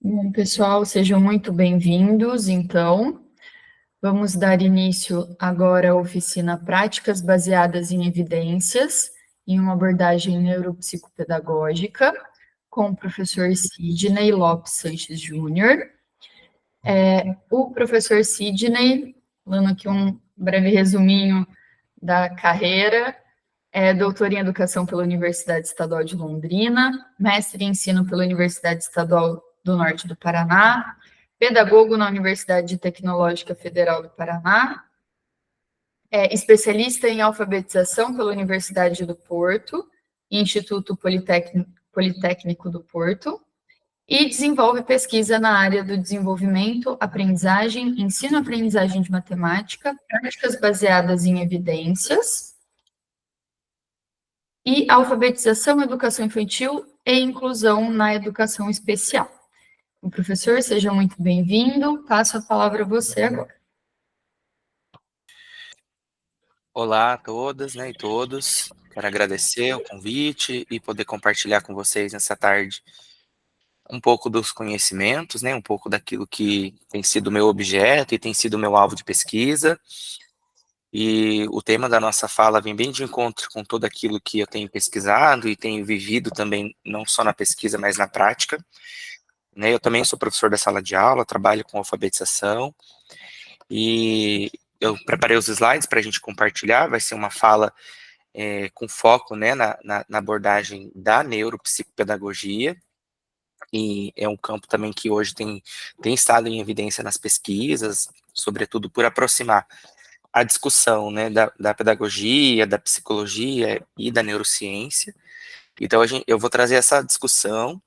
Bom, pessoal, sejam muito bem-vindos. Então, vamos dar início agora à oficina Práticas Baseadas em Evidências, em uma abordagem neuropsicopedagógica, com o professor Sidney Lopes Sanches Júnior. O professor Sidney, dando aqui um breve resuminho da carreira, é doutor em Educação pela Universidade Estadual de Londrina, mestre em Ensino pela Universidade Estadual do Norte do Paraná, pedagogo na Universidade Tecnológica Federal do Paraná, especialista em alfabetização pela Universidade do Porto, Instituto Politécnico do Porto, e desenvolve pesquisa na área do desenvolvimento, aprendizagem, ensino-aprendizagem de matemática, práticas baseadas em evidências, e alfabetização, educação infantil e inclusão na educação especial. O professor, seja muito bem-vindo. Passo a palavra a você agora. Olá a todas, né, e todos. Quero agradecer o convite e poder compartilhar com vocês nessa tarde um pouco dos conhecimentos, né, um pouco daquilo que tem sido meu objeto e tem sido meu alvo de pesquisa. E o tema da nossa fala vem bem de encontro com tudo aquilo que eu tenho pesquisado e tenho vivido também, não só na pesquisa, mas na prática. Né, eu também sou professor da sala de aula, trabalho com alfabetização e eu preparei os slides para a gente compartilhar. Vai ser uma fala com foco, né, na abordagem da neuropsicopedagogia, e é um campo também que hoje tem estado em evidência nas pesquisas, sobretudo por aproximar a discussão, né, da pedagogia, da psicologia e da neurociência. Então, eu vou trazer essa discussão,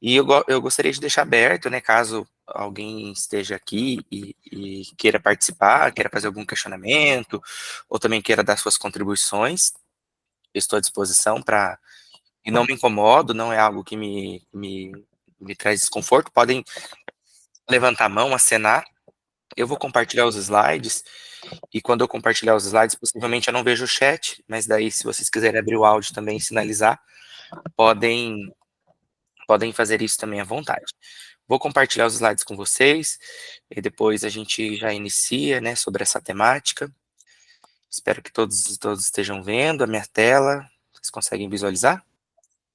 e eu gostaria de deixar aberto, né, caso alguém esteja aqui e queira participar, queira fazer algum questionamento, ou também queira dar suas contribuições. Estou à disposição para... E não me incomodo, não é algo que me traz desconforto. Podem levantar a mão, acenar. Eu vou compartilhar os slides, e quando eu compartilhar os slides, possivelmente eu não vejo o chat, mas daí, se vocês quiserem abrir o áudio também e sinalizar, podem, podem fazer isso também à vontade. Vou compartilhar os slides com vocês, e depois a gente já inicia, né, sobre essa temática. Espero que todos estejam vendo a minha tela. Vocês conseguem visualizar?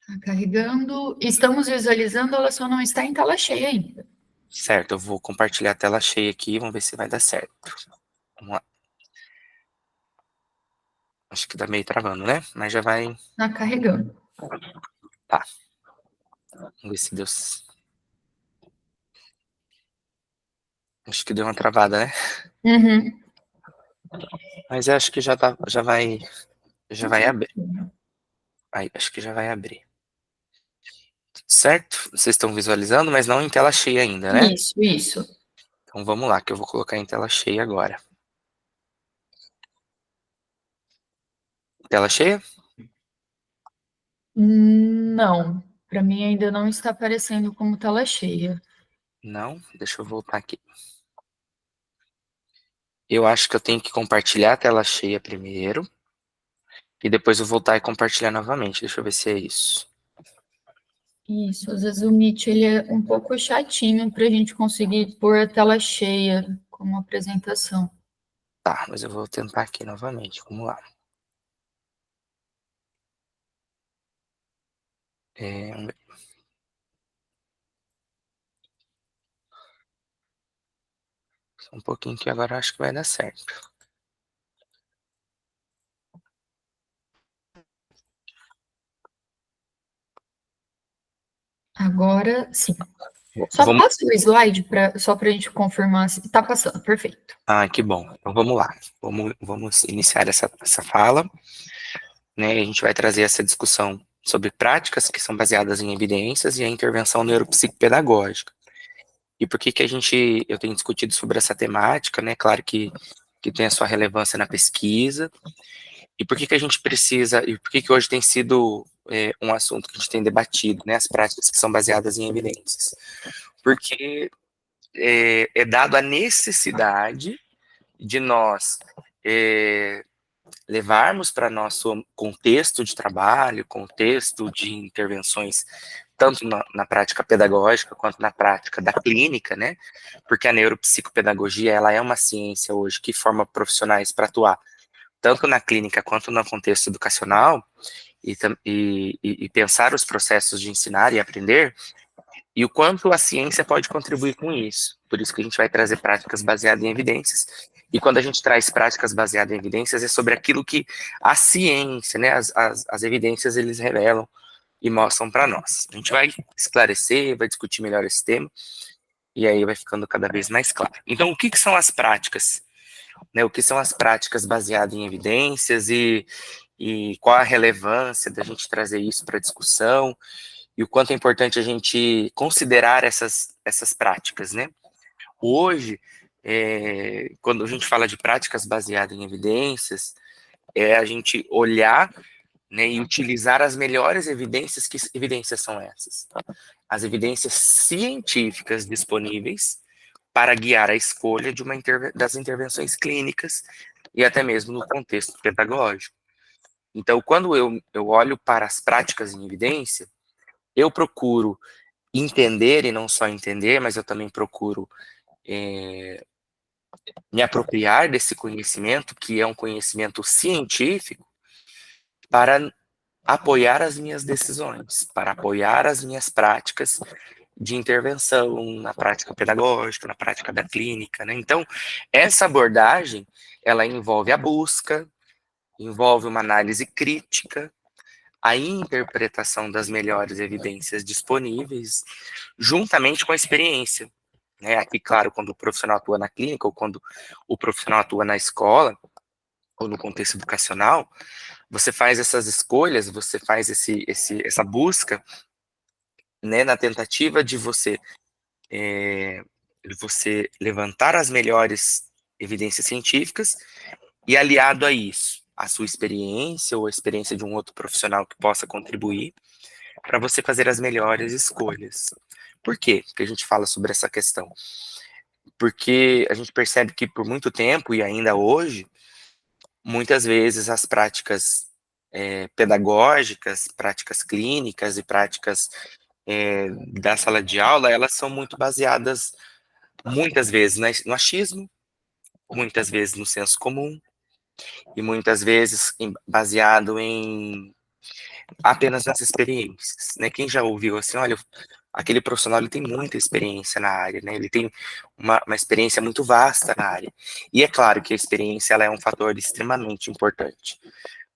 Está carregando. Estamos visualizando, ela só não está em tela cheia ainda. Certo, eu vou compartilhar a tela cheia aqui, vamos ver se vai dar certo. Vamos lá. Acho que tá meio travando, né? Mas já vai... Está carregando. Tá. Vamos ver se deu... Acho que deu uma travada, né? Uhum. Mas eu acho que já vai abrir. Aí, acho que já vai abrir. Certo? Vocês estão visualizando, mas não em tela cheia ainda, né? Isso, isso. Então vamos lá, que eu vou colocar em tela cheia agora. Tela cheia? Não, para mim ainda não está aparecendo como tela cheia. Não? Deixa eu voltar aqui. Eu acho que eu tenho que compartilhar a tela cheia primeiro, e depois eu voltar e compartilhar novamente. Deixa eu ver se é isso. Isso, às vezes o Meet ele é um pouco chatinho para a gente conseguir pôr a tela cheia como apresentação. Tá, mas eu vou tentar aqui novamente. Vamos lá. Vamos ver. Só um pouquinho que agora eu acho que vai dar certo. Agora sim. Só Vamos... passa o slide só para a gente confirmar se está passando, perfeito. Ah, que bom. Então vamos lá. Vamos iniciar essa fala, né? A gente vai trazer essa discussão sobre práticas que são baseadas em evidências e a intervenção neuropsicopedagógica. E por que que eu tenho discutido sobre essa temática, né? Claro que tem a sua relevância na pesquisa. E por que que a gente precisa, e por que que hoje tem sido um assunto que a gente tem debatido, né? As práticas que são baseadas em evidências. Porque é dado a necessidade de nós levarmos para nosso contexto de trabalho, contexto de intervenções tanto na prática pedagógica quanto na prática da clínica, né? Porque a neuropsicopedagogia, ela é uma ciência hoje que forma profissionais para atuar tanto na clínica quanto no contexto educacional e pensar os processos de ensinar e aprender e o quanto a ciência pode contribuir com isso. Por isso que a gente vai trazer práticas baseadas em evidências. E quando a gente traz práticas baseadas em evidências, é sobre aquilo que a ciência, né, as evidências, eles revelam e mostram para nós. A gente vai esclarecer, vai discutir melhor esse tema, e aí vai ficando cada vez mais claro. Então, o que, que são as práticas? Né, o que são as práticas baseadas em evidências e qual a relevância da gente trazer isso para a discussão e o quanto é importante a gente considerar essas práticas, né? Hoje, quando a gente fala de práticas baseadas em evidências, é a gente olhar, né, e utilizar as melhores evidências. Que evidências são essas? As evidências científicas disponíveis para guiar a escolha de das intervenções clínicas e até mesmo no contexto pedagógico. Então, quando eu olho para as práticas em evidência, eu procuro entender, e não só entender, mas eu também procuro me apropriar desse conhecimento, que é um conhecimento científico, para apoiar as minhas decisões, para apoiar as minhas práticas de intervenção, na prática pedagógica, na prática da clínica, né? Então, essa abordagem, ela envolve a busca, envolve uma análise crítica, a interpretação das melhores evidências disponíveis, juntamente com a experiência, né? Aqui, claro, quando o profissional atua na clínica ou quando o profissional atua na escola ou no contexto educacional, você faz essas escolhas, você faz essa busca, né, na tentativa de você levantar as melhores evidências científicas e aliado a isso, a sua experiência ou a experiência de um outro profissional que possa contribuir para você fazer as melhores escolhas. Por quê que a gente fala sobre essa questão? Porque a gente percebe que por muito tempo, e ainda hoje, muitas vezes as práticas pedagógicas, práticas clínicas e práticas da sala de aula, elas são muito baseadas, muitas vezes, no achismo, muitas vezes no senso comum, e muitas vezes baseado em apenas nas experiências, né? Quem já ouviu assim, olha, aquele profissional ele tem muita experiência na área, né? Ele tem uma experiência muito vasta na área. E é claro que a experiência ela é um fator extremamente importante,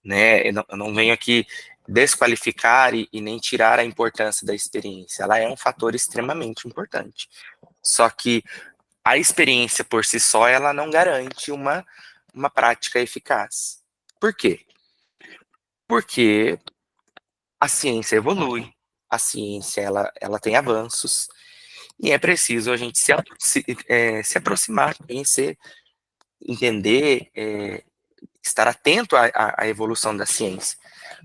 né? Eu não venho aqui desqualificar e nem tirar a importância da experiência. Ela é um fator extremamente importante. Só que a experiência por si só, ela não garante uma prática eficaz. Por quê? Porque a ciência evolui, a ciência ela tem avanços, e é preciso a gente se aproximar, conhecer, entender, estar atento à evolução da ciência,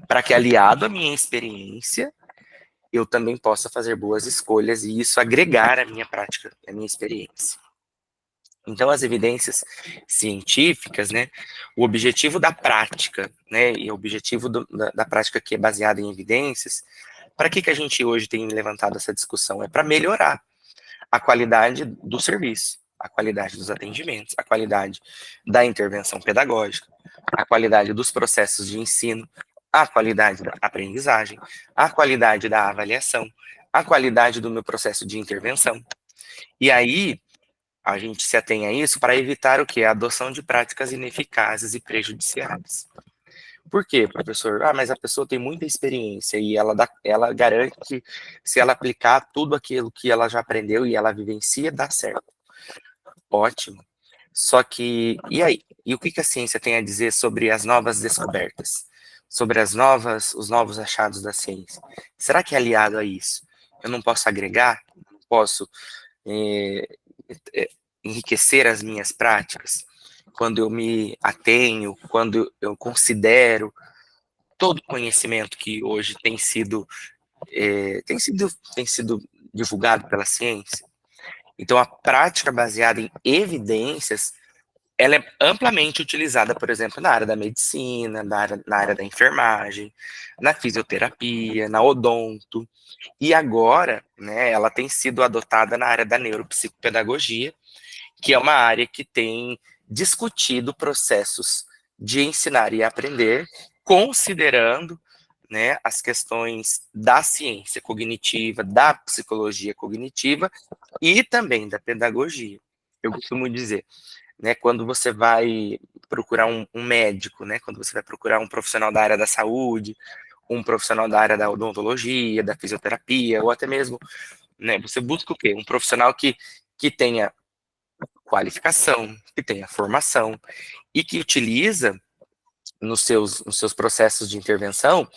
para que, aliado à minha experiência, eu também possa fazer boas escolhas e isso agregar à minha prática, à minha experiência. Então, as evidências científicas, né, o objetivo da prática, né, e o objetivo da prática que é baseada em evidências, para que a gente hoje tem levantado essa discussão? É para melhorar a qualidade do serviço, a qualidade dos atendimentos, a qualidade da intervenção pedagógica, a qualidade dos processos de ensino, a qualidade da aprendizagem, a qualidade da avaliação, a qualidade do meu processo de intervenção. E aí, a gente se atém a isso para evitar o quê? A adoção de práticas ineficazes e prejudiciais. Por quê, professor? Ah, mas a pessoa tem muita experiência e ela garante que se ela aplicar tudo aquilo que ela já aprendeu e ela vivencia, dá certo. Ótimo. Só que, e aí? E o que a ciência tem a dizer sobre as novas descobertas? Sobre os novos achados da ciência? Será que é aliado a isso? Eu não posso agregar? Não posso enriquecer as minhas práticas? Quando eu me atenho, quando eu considero todo o conhecimento que hoje tem sido divulgado pela ciência. Então, a prática baseada em evidências ela é amplamente utilizada, por exemplo, na área da medicina, na área da enfermagem, na fisioterapia, na odonto, e agora, né, ela tem sido adotada na área da neuropsicopedagogia, que é uma área que tem discutido processos de ensinar e aprender, considerando, né, as questões da ciência cognitiva, da psicologia cognitiva e também da pedagogia. Eu costumo dizer, né, quando você vai procurar um médico, né, quando você vai procurar um profissional da área da saúde, um profissional da área da odontologia, da fisioterapia, ou até mesmo, né, você busca o quê? Um profissional que tenha qualificação, que tenha formação e que utiliza nos seus processos de intervenção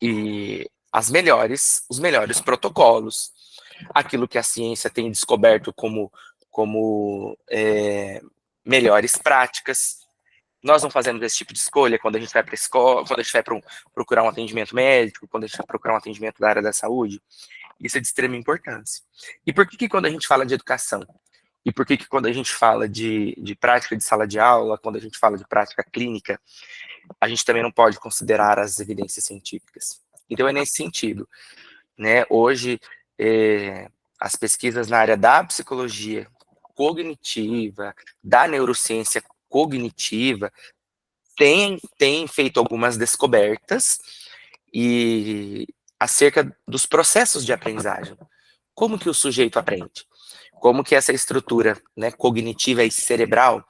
e os melhores protocolos, aquilo que a ciência tem descoberto como melhores práticas. Nós não fazemos esse tipo de escolha quando a gente vai para a escola, quando a gente vai procurar um atendimento médico, quando a gente vai procurar um atendimento da área da saúde. Isso é de extrema importância. E por que quando a gente fala de educação, e por que quando a gente fala de prática de sala de aula, quando a gente fala de prática clínica, a gente também não pode considerar as evidências científicas? Então é nesse sentido, né? Hoje, as pesquisas na área da psicologia cognitiva, da neurociência cognitiva, têm feito algumas descobertas e acerca dos processos de aprendizagem. Como que o sujeito aprende? Como que essa estrutura, né, cognitiva e cerebral,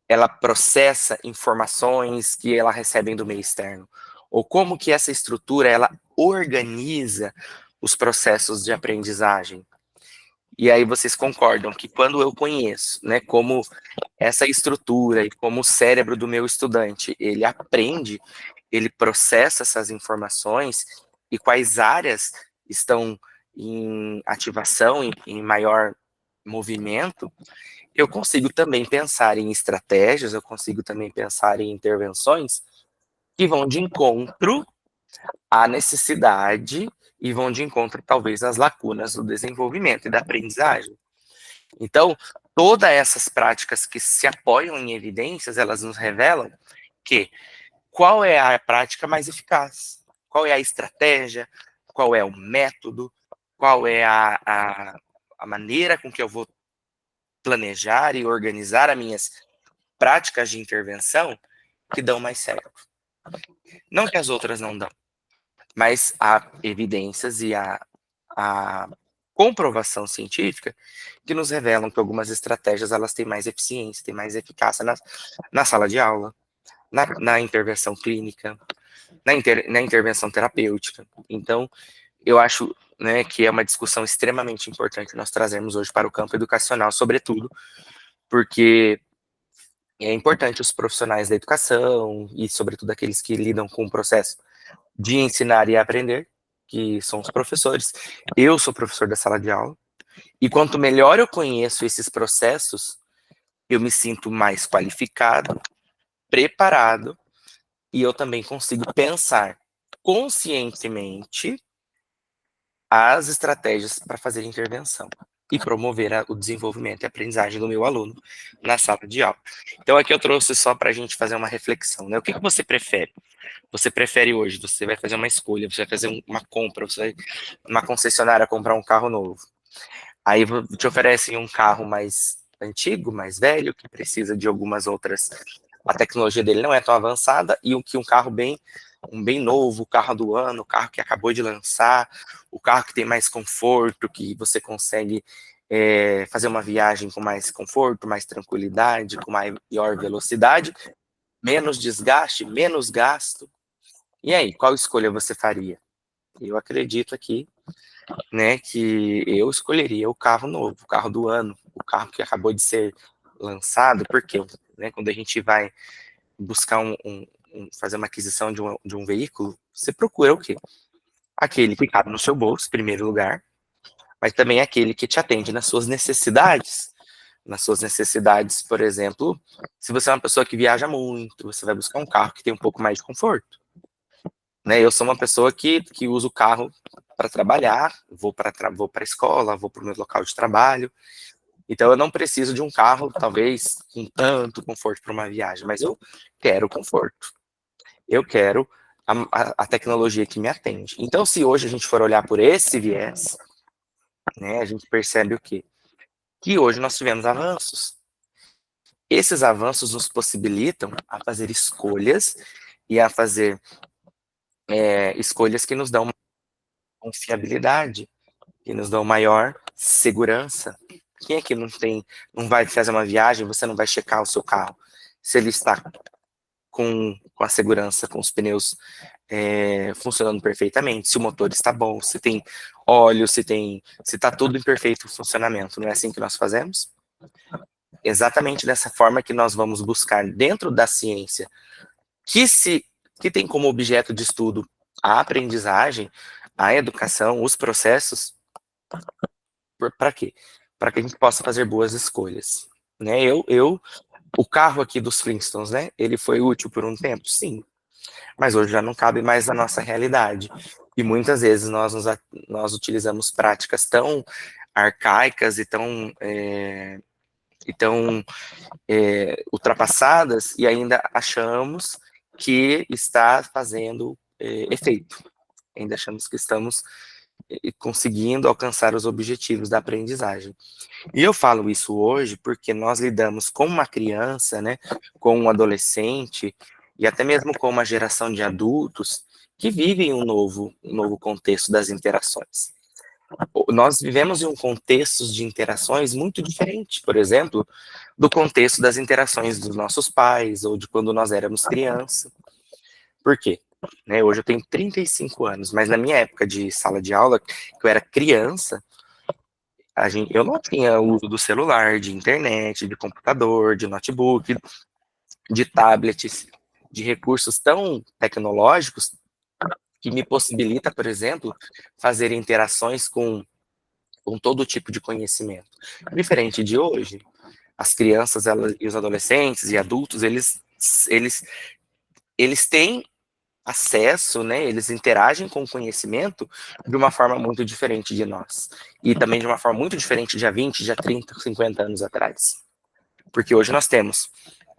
ela processa informações que ela recebe do meio externo? Ou como que essa estrutura, ela organiza os processos de aprendizagem? E aí vocês concordam que quando eu conheço, né, como essa estrutura e como o cérebro do meu estudante, ele aprende, ele processa essas informações e quais áreas estão em ativação, em maior movimento, eu consigo também pensar em estratégias, eu consigo também pensar em intervenções que vão de encontro à necessidade e vão de encontro, talvez, às lacunas do desenvolvimento e da aprendizagem. Então, todas essas práticas que se apoiam em evidências, elas nos revelam que qual é a prática mais eficaz, qual é a estratégia, qual é o método, qual é a maneira com que eu vou planejar e organizar as minhas práticas de intervenção que dão mais certo. Não que as outras não dão, mas há evidências e a comprovação científica que nos revelam que algumas estratégias elas têm mais eficiência, têm mais eficácia na sala de aula, na intervenção clínica, na intervenção terapêutica. Então, eu acho, né, que é uma discussão extremamente importante nós trazermos hoje para o campo educacional, sobretudo, porque é importante os profissionais da educação e, sobretudo, aqueles que lidam com o processo de ensinar e aprender, que são os professores. Eu sou professor da sala de aula, e quanto melhor eu conheço esses processos, eu me sinto mais qualificado, preparado, e eu também consigo pensar conscientemente as estratégias para fazer intervenção e promover o desenvolvimento e aprendizagem do meu aluno na sala de aula. Então aqui eu trouxe só para a gente fazer uma reflexão, né? O que você prefere? Você prefere hoje, você vai fazer uma escolha, você vai fazer uma compra, você vai numa concessionária comprar um carro novo. Aí te oferecem um carro mais antigo, mais velho, que precisa de algumas outras. A tecnologia dele não é tão avançada, e um carro bem novo, o carro do ano, o carro que acabou de lançar, o carro que tem mais conforto, que você consegue fazer uma viagem com mais conforto, mais tranquilidade, com maior velocidade, menos desgaste, menos gasto. E aí, qual escolha você faria? Eu acredito aqui, né, que eu escolheria o carro novo, o carro do ano, o carro que acabou de ser lançado, porque, né, quando a gente vai buscar fazer uma aquisição de um veículo, você procura o quê? Aquele que cabe no seu bolso, em primeiro lugar, mas também aquele que te atende nas suas necessidades. Nas suas necessidades, por exemplo, se você é uma pessoa que viaja muito, você vai buscar um carro que tem um pouco mais de conforto. Né? Eu sou uma pessoa que usa o carro para trabalhar, vou para a escola, vou para o meu local de trabalho, Então eu não preciso de um carro, talvez, com tanto conforto para uma viagem, mas eu quero conforto. Eu quero a tecnologia que me atende. Então, se hoje a gente for olhar por esse viés, né, a gente percebe o quê? Que hoje nós tivemos avanços. Esses avanços nos possibilitam a fazer escolhas e a fazer escolhas que nos dão confiabilidade, que nos dão maior segurança. Quem é que não vai fazer uma viagem, você não vai checar o seu carro se ele está com a segurança, com os pneus funcionando perfeitamente, se o motor está bom, se tem óleo, se está tudo em perfeito funcionamento. Não é assim que nós fazemos? Exatamente dessa forma que nós vamos buscar dentro da ciência, que tem como objeto de estudo a aprendizagem, a educação, os processos. Para quê? Para que a gente possa fazer boas escolhas. Né? O carro aqui dos Flintstones, né? Ele foi útil por um tempo, sim, mas hoje já não cabe mais na nossa realidade. E muitas vezes nós utilizamos práticas tão arcaicas e tão ultrapassadas e ainda achamos que está fazendo efeito. Ainda achamos que estamos conseguindo alcançar os objetivos da aprendizagem. E eu falo isso hoje porque nós lidamos com uma criança, né, com um adolescente e até mesmo com uma geração de adultos que vivem um novo contexto das interações. Nós vivemos em um contexto de interações muito diferente, por exemplo, do contexto das interações dos nossos pais ou de quando nós éramos criança. Por quê? Né, hoje eu tenho 35 anos, mas na minha época de sala de aula, que eu era criança, eu não tinha uso do celular, de internet, de computador, de notebook, de tablets, de recursos tão tecnológicos que me possibilita, por exemplo, fazer interações com todo tipo de conhecimento. Diferente de hoje, as crianças e os adolescentes e adultos, eles têm acesso, né, eles interagem com o conhecimento de uma forma muito diferente de nós. E também de uma forma muito diferente de há 20, de há 30, 50 anos atrás. Porque hoje nós temos,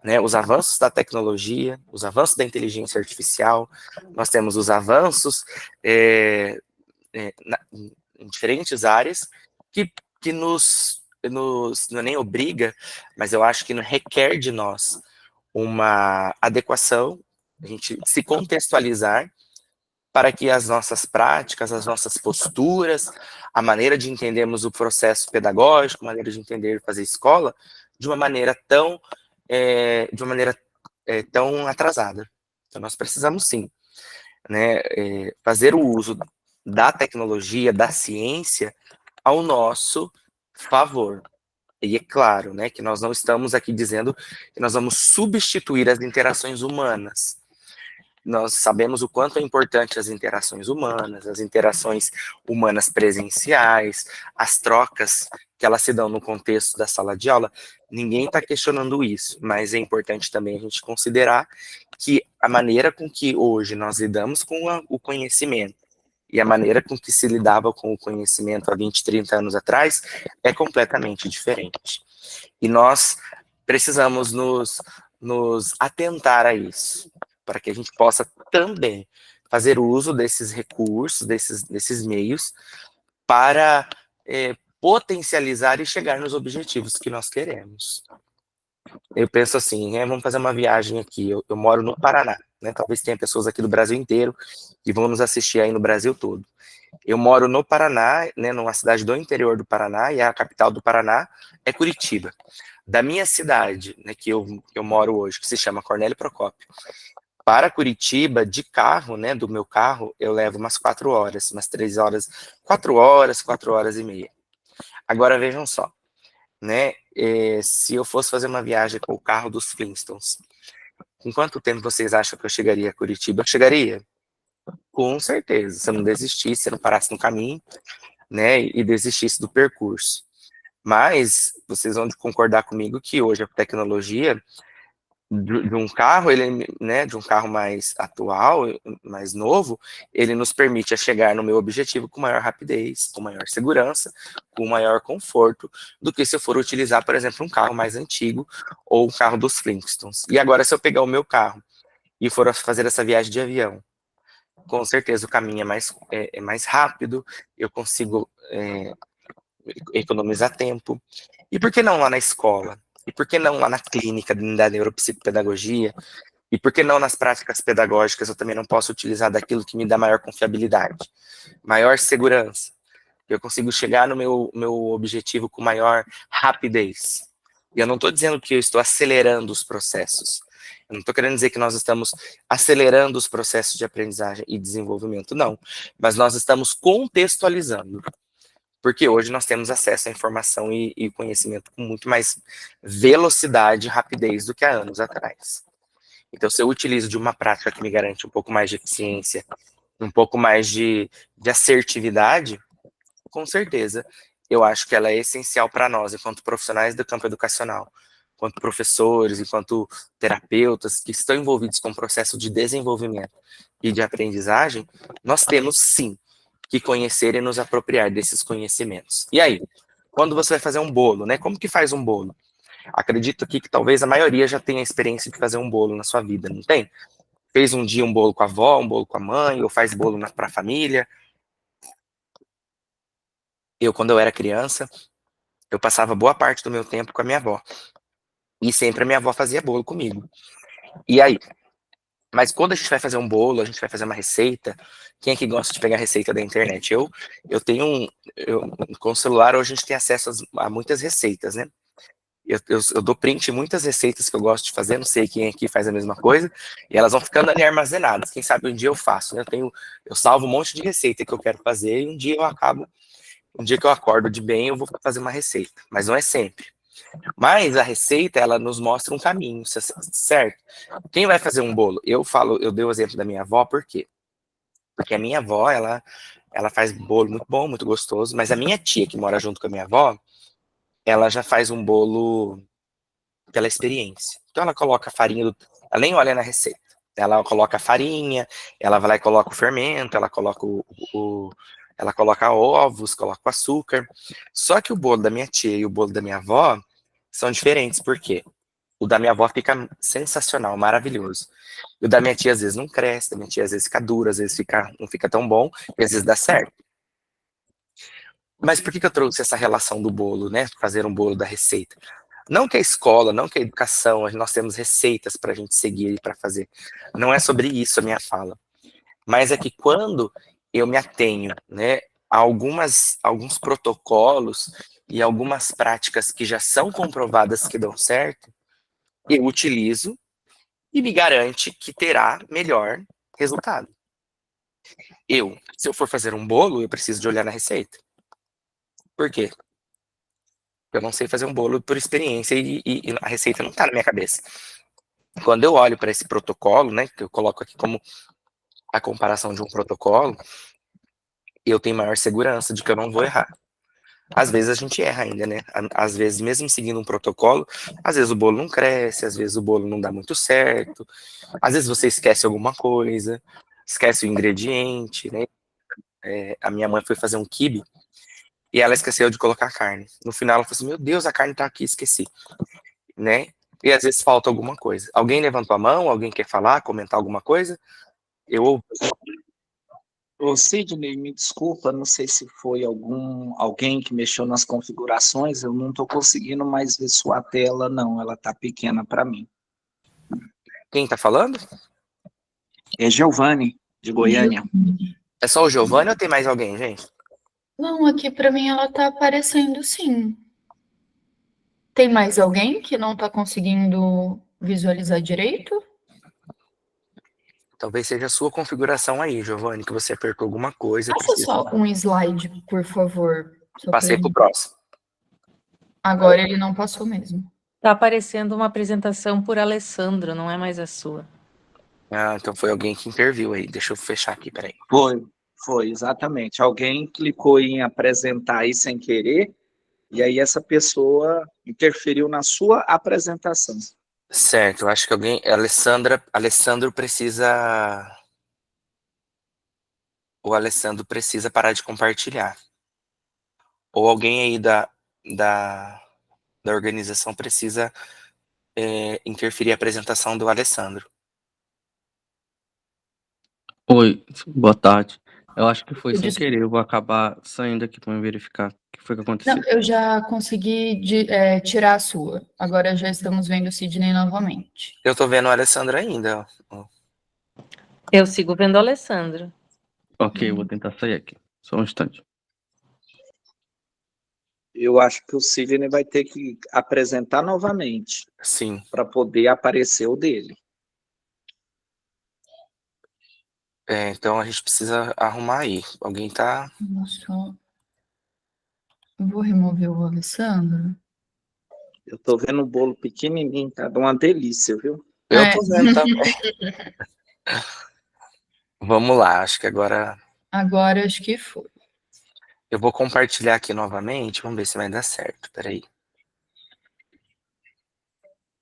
né, os avanços da tecnologia, os avanços da inteligência artificial, nós temos os avanços em diferentes áreas que não é nem obriga, mas eu acho que requer de nós uma adequação, a gente se contextualizar para que as nossas práticas, as nossas posturas, a maneira de entendermos o processo pedagógico, a maneira de entender fazer escola, de uma maneira tão atrasada. Então nós precisamos sim, né, fazer o uso da tecnologia, da ciência ao nosso favor. E é claro, né, que nós não estamos aqui dizendo que nós vamos substituir as interações humanas. Nós sabemos o quanto é importante as interações humanas presenciais, as trocas que elas se dão no contexto da sala de aula. Ninguém está questionando isso, mas é importante também a gente considerar que a maneira com que hoje nós lidamos com o conhecimento e a maneira com que se lidava com o conhecimento há 20, 30 anos atrás é completamente diferente. E nós precisamos nos atentar a isso, para que a gente possa também fazer uso desses recursos, desses meios, para potencializar e chegar nos objetivos que nós queremos. Eu penso assim, vamos fazer uma viagem aqui, eu moro no Paraná, né? Talvez tenha pessoas aqui do Brasil inteiro que vão nos assistir aí no Brasil todo. Eu moro no Paraná, né, numa cidade do interior do Paraná, e a capital do Paraná é Curitiba. Da minha cidade, né, que eu moro hoje, que se chama Cornélio Procópio, para Curitiba, de carro, né, do meu carro, eu levo umas 4 horas, umas 3 horas, 4 horas e meia. Agora vejam só, né, se eu fosse fazer uma viagem com o carro dos Flintstones, com quanto tempo vocês acham que eu chegaria a Curitiba? Eu chegaria? Com certeza, se eu não desistisse, se eu não parasse no caminho, né, e desistisse do percurso. Mas vocês vão concordar comigo que hoje a tecnologia de um carro, ele, né, de um carro mais atual, mais novo, ele nos permite chegar no meu objetivo com maior rapidez, com maior segurança, com maior conforto, do que se eu for utilizar, por exemplo, um carro mais antigo ou um carro dos Flintstones. E agora, se eu pegar o meu carro e for fazer essa viagem de avião, com certeza o caminho é mais rápido, eu consigo economizar tempo. E por que não lá na escola? E por que não lá na clínica da neuropsicopedagogia? E por que não nas práticas pedagógicas eu também não posso utilizar daquilo que me dá maior confiabilidade, maior segurança? Eu consigo chegar no meu objetivo com maior rapidez. E eu não estou dizendo que eu estou acelerando os processos. Eu não estou querendo dizer que nós estamos acelerando os processos de aprendizagem e desenvolvimento, não. Mas nós estamos contextualizando. Porque hoje nós temos acesso à informação e conhecimento com muito mais velocidade e rapidez do que há anos atrás. Então, se eu utilizo de uma prática que me garante um pouco mais de eficiência, um pouco mais de assertividade, com certeza, eu acho que ela é essencial para nós, enquanto profissionais do campo educacional, enquanto professores, enquanto terapeutas que estão envolvidos com o processo de desenvolvimento e de aprendizagem, nós temos sim que conhecer e nos apropriar desses conhecimentos. E aí, quando você vai fazer um bolo, né? Como que faz um bolo? Acredito aqui que talvez a maioria já tenha a experiência de fazer um bolo na sua vida, não tem? Fez um dia um bolo com a avó, um bolo com a mãe, ou faz bolo para a família. Eu, quando eu era criança, eu passava boa parte do meu tempo com a minha avó. E sempre a minha avó fazia bolo comigo. E aí? Mas quando a gente vai fazer um bolo, a gente vai fazer uma receita, quem é que gosta de pegar receita da internet? Eu tenho com o celular hoje a gente tem acesso a muitas receitas, né? Eu dou print em muitas receitas que eu gosto de fazer, não sei quem aqui faz a mesma coisa, e elas vão ficando ali armazenadas. Quem sabe um dia eu faço, né? Eu salvo um monte de receita que eu quero fazer e um dia que eu acordo de bem, eu vou fazer uma receita, mas não é sempre. Mas a receita, ela nos mostra um caminho, certo? Quem vai fazer um bolo? Eu dei o exemplo da minha avó, por quê? Porque a minha avó, ela faz bolo muito bom, muito gostoso, mas a minha tia, que mora junto com a minha avó, ela já faz um bolo pela experiência. Então ela coloca a farinha, ela nem olha na receita. Ela coloca a farinha, ela vai lá e coloca o fermento, ela coloca ela coloca ovos, coloca o açúcar. Só que o bolo da minha tia e o bolo da minha avó são diferentes, por quê? O da minha avó fica sensacional, maravilhoso. E o da minha tia às vezes não cresce, da minha tia às vezes fica duro, às vezes não fica tão bom, e às vezes dá certo. Mas por que eu trouxe essa relação do bolo, né? Fazer um bolo da receita? Não que a escola, não que a educação, nós temos receitas para a gente seguir e para fazer. Não é sobre isso a minha fala. Mas é que quando eu me atenho, né, a alguns protocolos e algumas práticas que já são comprovadas que dão certo, eu utilizo e me garante que terá melhor resultado. Se eu for fazer um bolo, eu preciso de olhar na receita. Por quê? Eu não sei fazer um bolo por experiência e a receita não está na minha cabeça. Quando eu olho para esse protocolo, né, que eu coloco aqui como a comparação de um protocolo, eu tenho maior segurança de que eu não vou errar. Às vezes a gente erra ainda, né? Às vezes, mesmo seguindo um protocolo, às vezes o bolo não cresce, às vezes o bolo não dá muito certo, às vezes você esquece alguma coisa, esquece o ingrediente, né? A minha mãe foi fazer um quibe e ela esqueceu de colocar carne. No final ela falou assim, meu Deus, a carne tá aqui, esqueci, né? E às vezes falta alguma coisa. Alguém levantou a mão? Alguém quer falar, comentar alguma coisa? Eu Ô, Sidney, me desculpa, não sei se foi alguém que mexeu nas configurações, eu não estou conseguindo mais ver sua tela, não, ela está pequena para mim. Quem tá falando? É Giovanni, de Goiânia. É só o Giovanni ou tem mais alguém, gente? Não, aqui para mim ela tá aparecendo sim. Tem mais alguém que não está conseguindo visualizar direito? Talvez seja a sua configuração aí, Giovanni, que você apertou alguma coisa. Passa só um slide, por favor. Passei pro próximo. Agora ele não passou mesmo. Tá aparecendo uma apresentação por Alessandro, não é mais a sua. Ah, então foi alguém que interviu aí. Deixa eu fechar aqui, peraí. Foi, exatamente. Alguém clicou em apresentar aí sem querer, e aí essa pessoa interferiu na sua apresentação. Certo, eu acho que alguém. Alessandro precisa. O Alessandro precisa parar de compartilhar. Ou alguém aí da, da organização precisa interferir a apresentação do Alessandro. Oi, boa tarde. Eu acho que foi sem Desculpa. querer. Eu vou acabar saindo aqui para verificar o que foi que Não, aconteceu. eu já consegui tirar a sua. Agora já estamos vendo o Sidney novamente. Eu tô vendo o Alessandro ainda. Ó. Eu sigo vendo o Alessandro. Ok, eu vou tentar sair aqui. Só um instante. Eu acho que o Sidney vai ter que apresentar novamente Sim. para poder aparecer o dele. Então a gente precisa arrumar aí. Alguém tá. Eu vou remover o Alessandro. Eu tô vendo um bolo pequenininho, tá? De uma delícia, viu? Eu tô vendo também. Vamos lá, acho que agora. Agora acho que foi. Eu vou compartilhar aqui novamente. Vamos ver se vai dar certo. Peraí.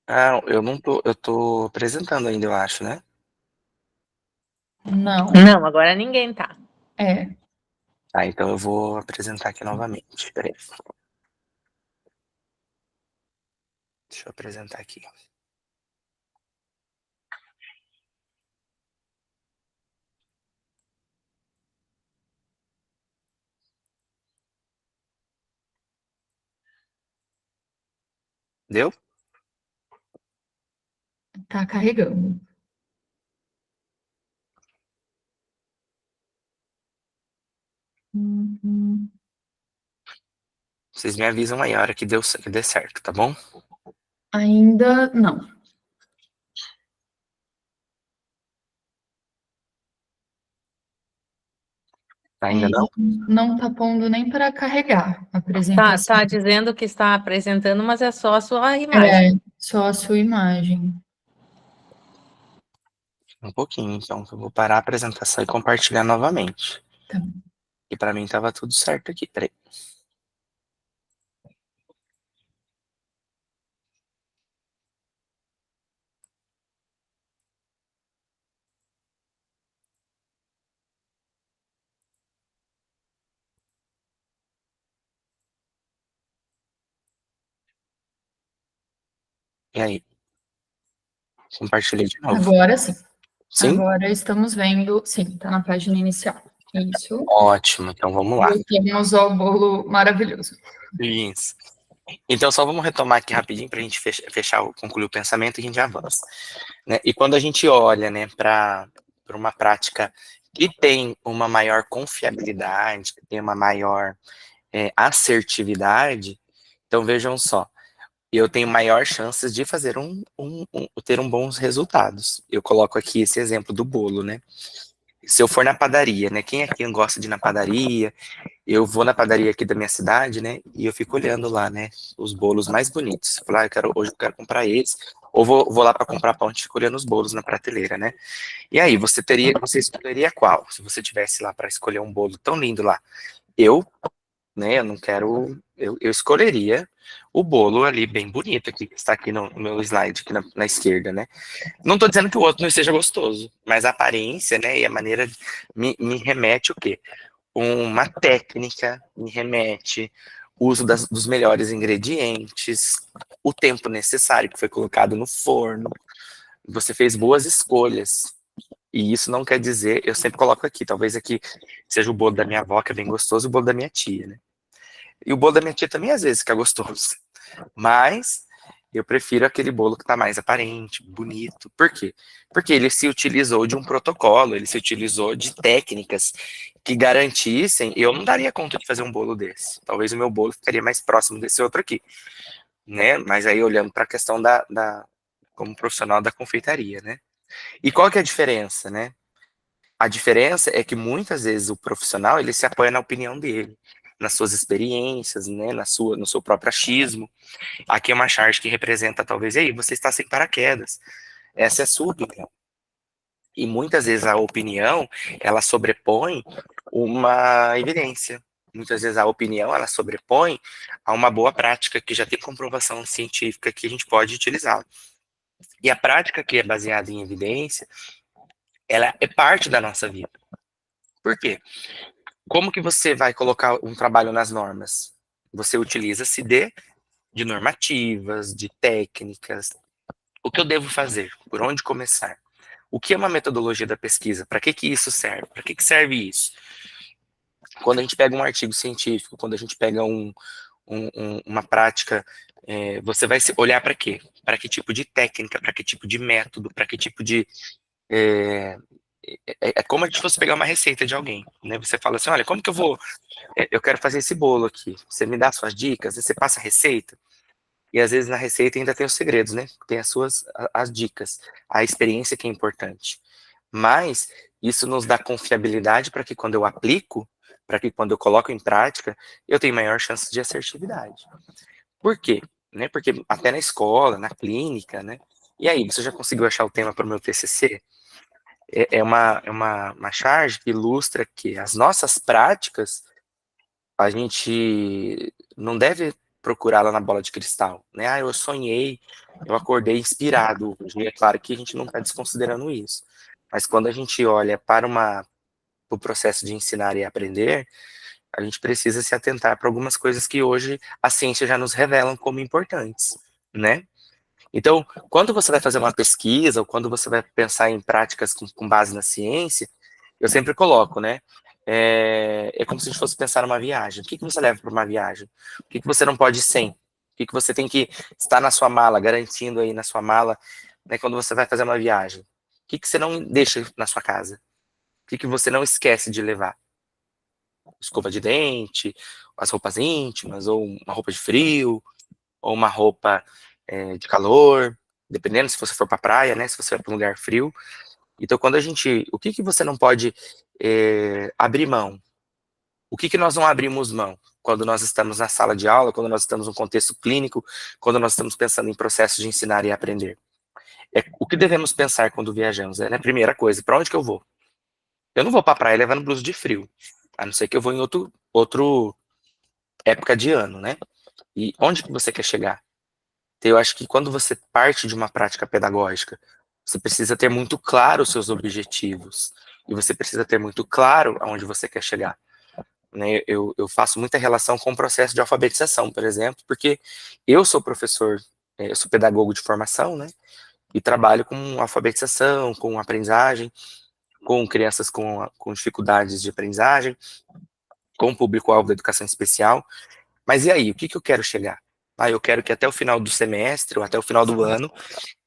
Ah, eu não tô. Eu tô apresentando ainda, eu acho, né? Não. Não, agora ninguém tá. Tá, então eu vou apresentar aqui novamente. Peraí. Deixa eu apresentar aqui. Deu? Tá carregando. Vocês me avisam aí a hora que dê certo, tá bom? Ainda não. Ainda não? Não tá pondo nem para carregar a apresentação. Tá dizendo que está apresentando, mas é só a sua imagem. Só a sua imagem. Um pouquinho, então. Eu vou parar a apresentação e compartilhar novamente. Tá bom. E pra mim tava tudo certo aqui. Peraí. E aí? Compartilhei de novo. Agora sim. Sim? Agora estamos vendo. Sim, tá na página inicial. Isso. Ótimo, então vamos lá. Voltamos ao bolo maravilhoso. Isso. Então só vamos retomar aqui rapidinho pra gente concluir o pensamento e a gente avança. Né? E quando a gente olha, né, para uma prática que tem uma maior confiabilidade, que tem uma maior assertividade, então vejam só, eu tenho maior chances de fazer ter bons resultados. Eu coloco aqui esse exemplo do bolo, né? Se eu for na padaria, né? Quem aqui gosta de ir na padaria? Eu vou na padaria aqui da minha cidade, né? E eu fico olhando lá, né? Os bolos mais bonitos. Eu falo, hoje eu quero comprar esse. Ou vou lá para comprar pão e fico olhando os bolos na prateleira, né? E aí, você escolheria qual? Se você tivesse lá para escolher um bolo tão lindo lá. Né? Eu não quero. Eu escolheria o bolo ali bem bonito aqui, que está aqui no meu slide, aqui na esquerda, né? Não estou dizendo que o outro não esteja gostoso, mas a aparência, né, e a maneira me remete o quê? Uma técnica, me remete o uso dos melhores ingredientes, o tempo necessário que foi colocado no forno. Você fez boas escolhas. E isso não quer dizer, eu sempre coloco aqui, talvez aqui seja o bolo da minha avó, que é bem gostoso, e o bolo da minha tia, né? E o bolo da minha tia também às vezes fica gostoso. Mas eu prefiro aquele bolo que está mais aparente, bonito. Por quê? Porque ele se utilizou de um protocolo, ele se utilizou de técnicas que garantissem. Eu não daria conta de fazer um bolo desse. Talvez o meu bolo ficaria mais próximo desse outro aqui, né? Mas aí olhando para a questão como profissional da confeitaria, né? E qual que é a diferença, né? A diferença é que muitas vezes o profissional ele se apoia na opinião dele, nas suas experiências, né? No seu próprio achismo. Aqui é uma charge que representa, talvez, aí, você está sem paraquedas. Essa é a sua opinião. E muitas vezes a opinião, ela sobrepõe uma evidência. Muitas vezes a opinião, ela sobrepõe a uma boa prática que já tem comprovação científica que a gente pode utilizar. E a prática que é baseada em evidência, ela é parte da nossa vida. Por quê? Como que você vai colocar um trabalho nas normas? Você utiliza-se de normativas, de técnicas. O que eu devo fazer? Por onde começar? O que é uma metodologia da pesquisa? Para que isso serve? Para que serve isso? Quando a gente pega um artigo científico, quando a gente pega uma prática, você vai olhar para quê? Para que tipo de técnica, para que tipo de método, para que tipo de... É como a gente fosse pegar uma receita de alguém, né? Você fala assim, olha, como que eu vou... eu quero fazer esse bolo aqui. Você me dá suas dicas, você passa a receita, e às vezes na receita ainda tem os segredos, né? Tem as dicas, a experiência que é importante. Mas isso nos dá confiabilidade para que quando eu aplico, para que quando eu coloco em prática, eu tenho maior chance de assertividade. Por quê? Né? Porque até na escola, na clínica, né? E aí, você já conseguiu achar o tema para o meu TCC? É uma charge que ilustra que as nossas práticas, a gente não deve procurá-la na bola de cristal, né? Ah, eu sonhei, eu acordei inspirado hoje. E é claro que a gente não está desconsiderando isso. Mas quando a gente olha para o processo de ensinar e aprender, a gente precisa se atentar para algumas coisas que hoje a ciência já nos revelam como importantes, né? Então, quando você vai fazer uma pesquisa, ou quando você vai pensar em práticas com base na ciência, eu sempre coloco, né? É como se a gente fosse pensar numa viagem. O que você leva para uma viagem? O que você não pode ir sem? O que você tem que estar na sua mala, garantindo aí na sua mala, né, quando você vai fazer uma viagem? O que você não deixa na sua casa? O que você não esquece de levar? Escova de dente, as roupas íntimas, ou uma roupa de frio, ou uma roupa de calor, dependendo se você for para praia, né? Se você vai para um lugar frio. Então, quando a gente... O que você não pode abrir mão? O que nós não abrimos mão? Quando nós estamos na sala de aula, quando nós estamos num contexto clínico, quando nós estamos pensando em processos de ensinar e aprender. O que devemos pensar quando viajamos? É a primeira coisa, para onde que eu vou? Eu não vou para a praia levando blusa de frio, a não ser que eu vou em outro época de ano, né? E onde que você quer chegar? Então, eu acho que quando você parte de uma prática pedagógica, você precisa ter muito claro os seus objetivos, e você precisa ter muito claro aonde você quer chegar. Né? Eu faço muita relação com o processo de alfabetização, por exemplo, porque eu sou professor, eu sou pedagogo de formação, né? E trabalho com alfabetização, com aprendizagem, com crianças com dificuldades de aprendizagem, com o público-alvo da educação especial. Mas e aí, o que eu quero chegar? Eu quero que até o final do semestre, ou até o final do ano,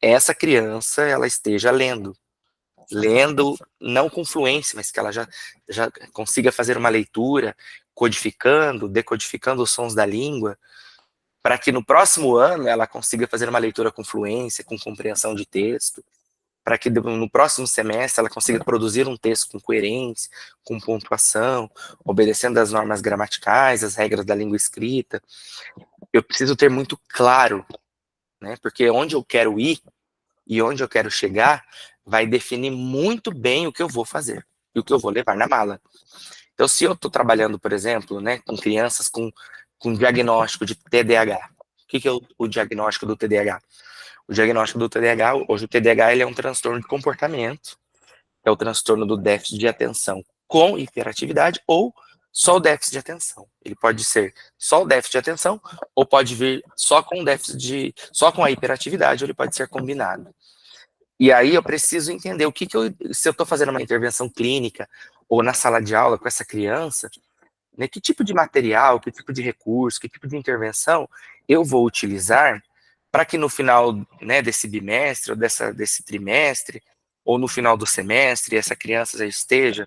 essa criança ela esteja lendo não com fluência, mas que ela já consiga fazer uma leitura, codificando, decodificando os sons da língua, para que no próximo ano ela consiga fazer uma leitura com fluência, com compreensão de texto, para que no próximo semestre ela consiga produzir um texto com coerência, com pontuação, obedecendo às normas gramaticais, às regras da língua escrita. Eu preciso ter muito claro, né, porque onde eu quero ir e onde eu quero chegar vai definir muito bem o que eu vou fazer e o que eu vou levar na mala. Então, se eu estou trabalhando, por exemplo, né, com crianças com diagnóstico de TDAH, o que é o diagnóstico do TDAH? O diagnóstico do TDAH, hoje o TDAH ele é um transtorno de comportamento, é o transtorno do déficit de atenção com hiperatividade ou só o déficit de atenção. Ele pode ser só o déficit de atenção ou pode vir só com só com a hiperatividade, ou ele pode ser combinado. E aí eu preciso entender se eu estou fazendo uma intervenção clínica ou na sala de aula com essa criança, né, que tipo de material, que tipo de recurso, que tipo de intervenção eu vou utilizar para que no final, né, desse bimestre ou desse trimestre, ou no final do semestre, essa criança já esteja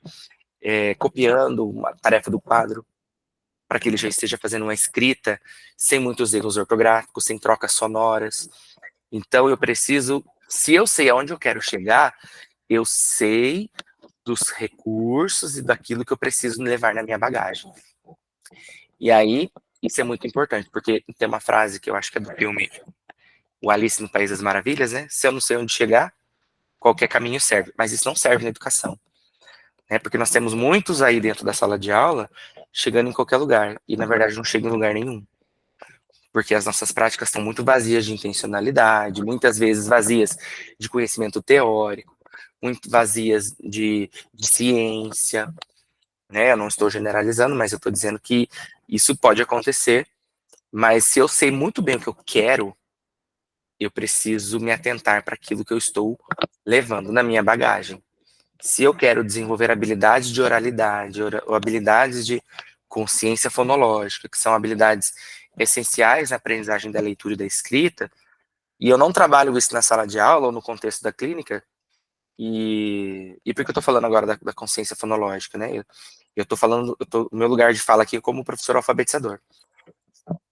copiando uma tarefa do quadro, para que ele já esteja fazendo uma escrita sem muitos erros ortográficos, sem trocas sonoras. Então eu preciso, se eu sei aonde eu quero chegar, eu sei dos recursos e daquilo que eu preciso levar na minha bagagem. E aí, isso é muito importante, porque tem uma frase que eu acho que é do filme O Alice no País das Maravilhas, né? Se eu não sei onde chegar, qualquer caminho serve. Mas isso não serve na educação, né? Porque nós temos muitos aí dentro da sala de aula chegando em qualquer lugar, e na verdade não chegam em lugar nenhum. porque as nossas práticas estão muito vazias de intencionalidade, muitas vezes vazias de conhecimento teórico, muito vazias de ciência, né? Eu não estou generalizando, mas eu estou dizendo que isso pode acontecer, mas se eu sei muito bem o que eu quero, eu preciso me atentar para aquilo que eu estou levando na minha bagagem. Se eu quero desenvolver habilidades de oralidade, ou habilidades de consciência fonológica, que são habilidades essenciais na aprendizagem da leitura e da escrita, e eu não trabalho isso na sala de aula ou no contexto da clínica, e por que eu estou falando agora da consciência fonológica, né? Eu estou falando, o meu lugar de fala aqui é como professor alfabetizador.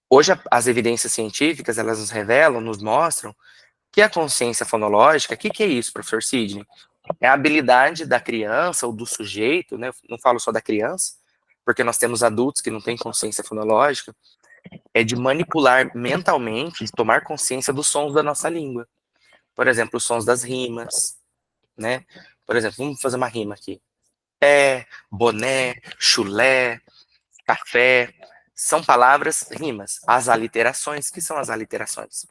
Hoje, as evidências científicas, elas nos revelam, nos mostram que a consciência fonológica, o que é isso, professor Sidney? É a habilidade da criança ou do sujeito, né? Eu não falo só da criança, porque nós temos adultos que não têm consciência fonológica, é de manipular mentalmente, de tomar consciência dos sons da nossa língua. Por exemplo, os sons das rimas, né? Por exemplo, vamos fazer uma rima aqui. Boné, chulé, café, são palavras rimas. As aliterações, que são as aliterações?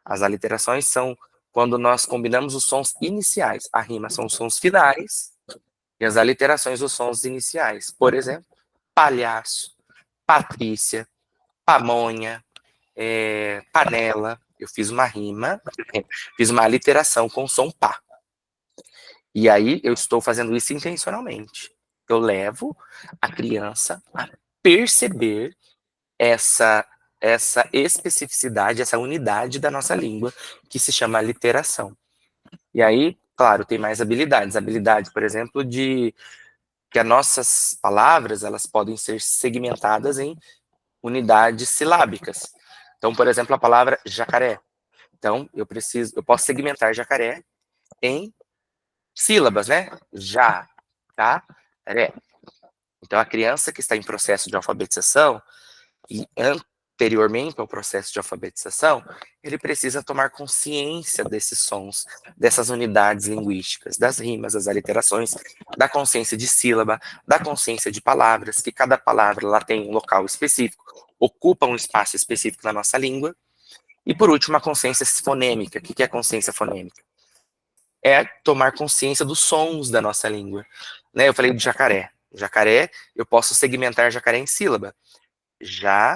As aliterações são quando nós combinamos os sons iniciais. A rima são os sons finais e as aliterações os sons iniciais. Por exemplo, palhaço, Patrícia, pamonha, panela. Eu fiz uma rima, fiz uma aliteração com o som pá. E aí eu estou fazendo isso intencionalmente. Eu levo a criança a perceber essa especificidade, essa unidade da nossa língua, que se chama literação. E aí, claro, tem mais habilidades. Habilidade, por exemplo, de que as nossas palavras, elas podem ser segmentadas em unidades silábicas. Então, por exemplo, a palavra jacaré. Então, eu posso segmentar jacaré em sílabas, né? Já, tá, ré. Então, a criança que está em processo de alfabetização, e anteriormente ao processo de alfabetização, ele precisa tomar consciência desses sons, dessas unidades linguísticas, das rimas, das aliterações, da consciência de sílaba, da consciência de palavras, que cada palavra ela tem um local específico, ocupa um espaço específico na nossa língua. E, por último, a consciência fonêmica. O que é a consciência fonêmica? É tomar consciência dos sons da nossa língua. Né? Eu falei de jacaré. Jacaré, eu posso segmentar jacaré em sílaba. Jacaré.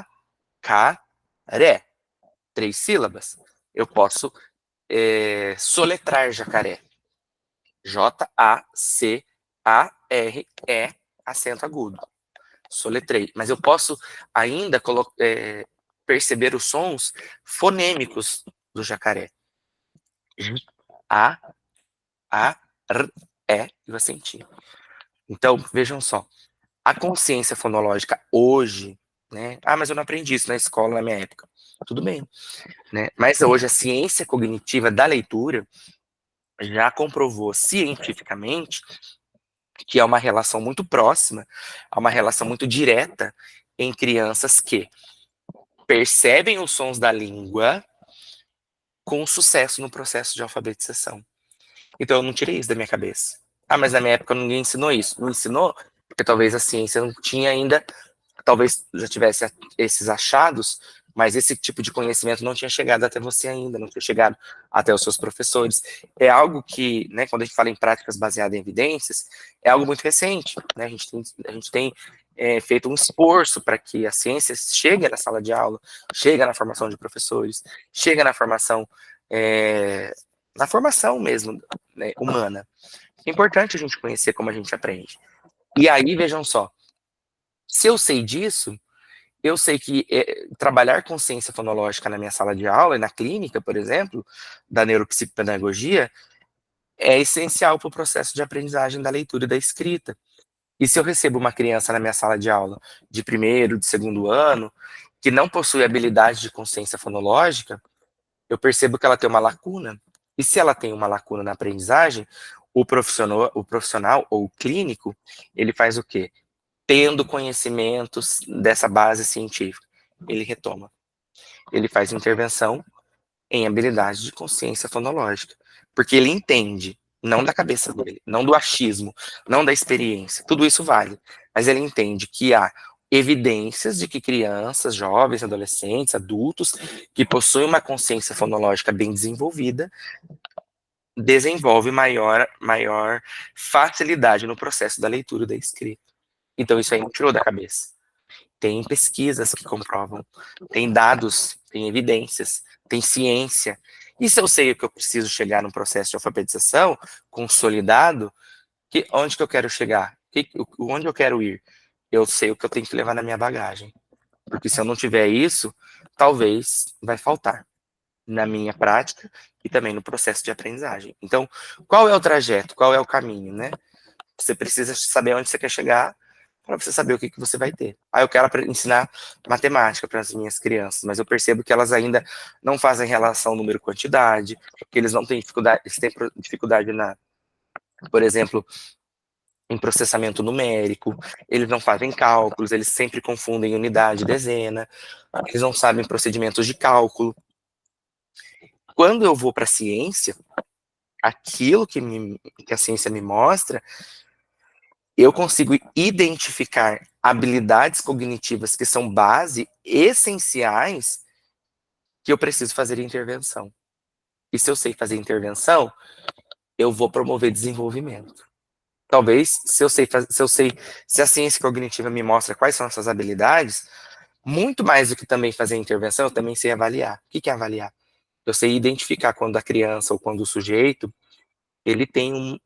3 sílabas. Eu posso soletrar jacaré. J-A-C-A-R-E, acento agudo. Soletrei. Mas eu posso ainda perceber os sons fonêmicos do jacaré. A, R, E e o acentinho. Então, vejam só. A consciência fonológica hoje, né? Mas eu não aprendi isso na escola na minha época. Tudo bem, né? Mas hoje a ciência cognitiva da leitura já comprovou cientificamente que há uma relação muito próxima, há uma relação muito direta em crianças que percebem os sons da língua com sucesso no processo de alfabetização. Então eu não tirei isso da minha cabeça. Mas na minha época ninguém ensinou isso. Não ensinou porque talvez a ciência não tinha ainda, talvez já tivesse esses achados, mas esse tipo de conhecimento não tinha chegado até você ainda, não tinha chegado até os seus professores. É algo que, né, quando a gente fala em práticas baseadas em evidências, é algo muito recente, né? A gente tem feito um esforço para que a ciência chegue na sala de aula, chegue na formação de professores, chegue na formação mesmo, né, humana. É importante a gente conhecer como a gente aprende. E aí, vejam só, se eu sei disso, eu sei que trabalhar consciência fonológica na minha sala de aula e na clínica, por exemplo, da neuropsicopedagogia, é essencial para o processo de aprendizagem da leitura e da escrita. E se eu recebo uma criança na minha sala de aula de primeiro, de segundo ano, que não possui habilidade de consciência fonológica, eu percebo que ela tem uma lacuna. E se ela tem uma lacuna na aprendizagem, o profissional ou o clínico, ele faz o quê? Tendo conhecimentos dessa base científica, ele retoma. Ele faz intervenção em habilidade de consciência fonológica, porque ele entende, não da cabeça dele, não do achismo, não da experiência, tudo isso vale, mas ele entende que há evidências de que crianças, jovens, adolescentes, adultos que possuem uma consciência fonológica bem desenvolvida desenvolvem maior facilidade no processo da leitura e da escrita. Então isso aí não tirou da cabeça. Tem pesquisas que comprovam, tem dados, tem evidências, tem ciência. E se eu sei o que eu preciso chegar no processo de alfabetização consolidado, onde que eu quero chegar? Onde eu quero ir? Eu sei o que eu tenho que levar na minha bagagem. Porque se eu não tiver isso, talvez vai faltar na minha prática e também no processo de aprendizagem. Então, qual é o trajeto? Qual é o caminho, né? Você precisa saber onde você quer chegar para você saber o que você vai ter. Eu quero ensinar matemática para as minhas crianças, mas eu percebo que elas ainda não fazem relação número-quantidade, que eles não têm dificuldade, eles têm dificuldade por exemplo, em processamento numérico, eles não fazem cálculos, eles sempre confundem unidade e dezena, eles não sabem procedimentos de cálculo. Quando eu vou para a ciência, aquilo que a ciência me mostra, eu consigo identificar habilidades cognitivas que são base, essenciais, que eu preciso fazer intervenção. E se eu sei fazer intervenção, eu vou promover desenvolvimento. Talvez, se a ciência cognitiva me mostra quais são essas habilidades, muito mais do que também fazer intervenção, eu também sei avaliar. O que é avaliar? Eu sei identificar quando a criança ou quando o sujeito, ele tem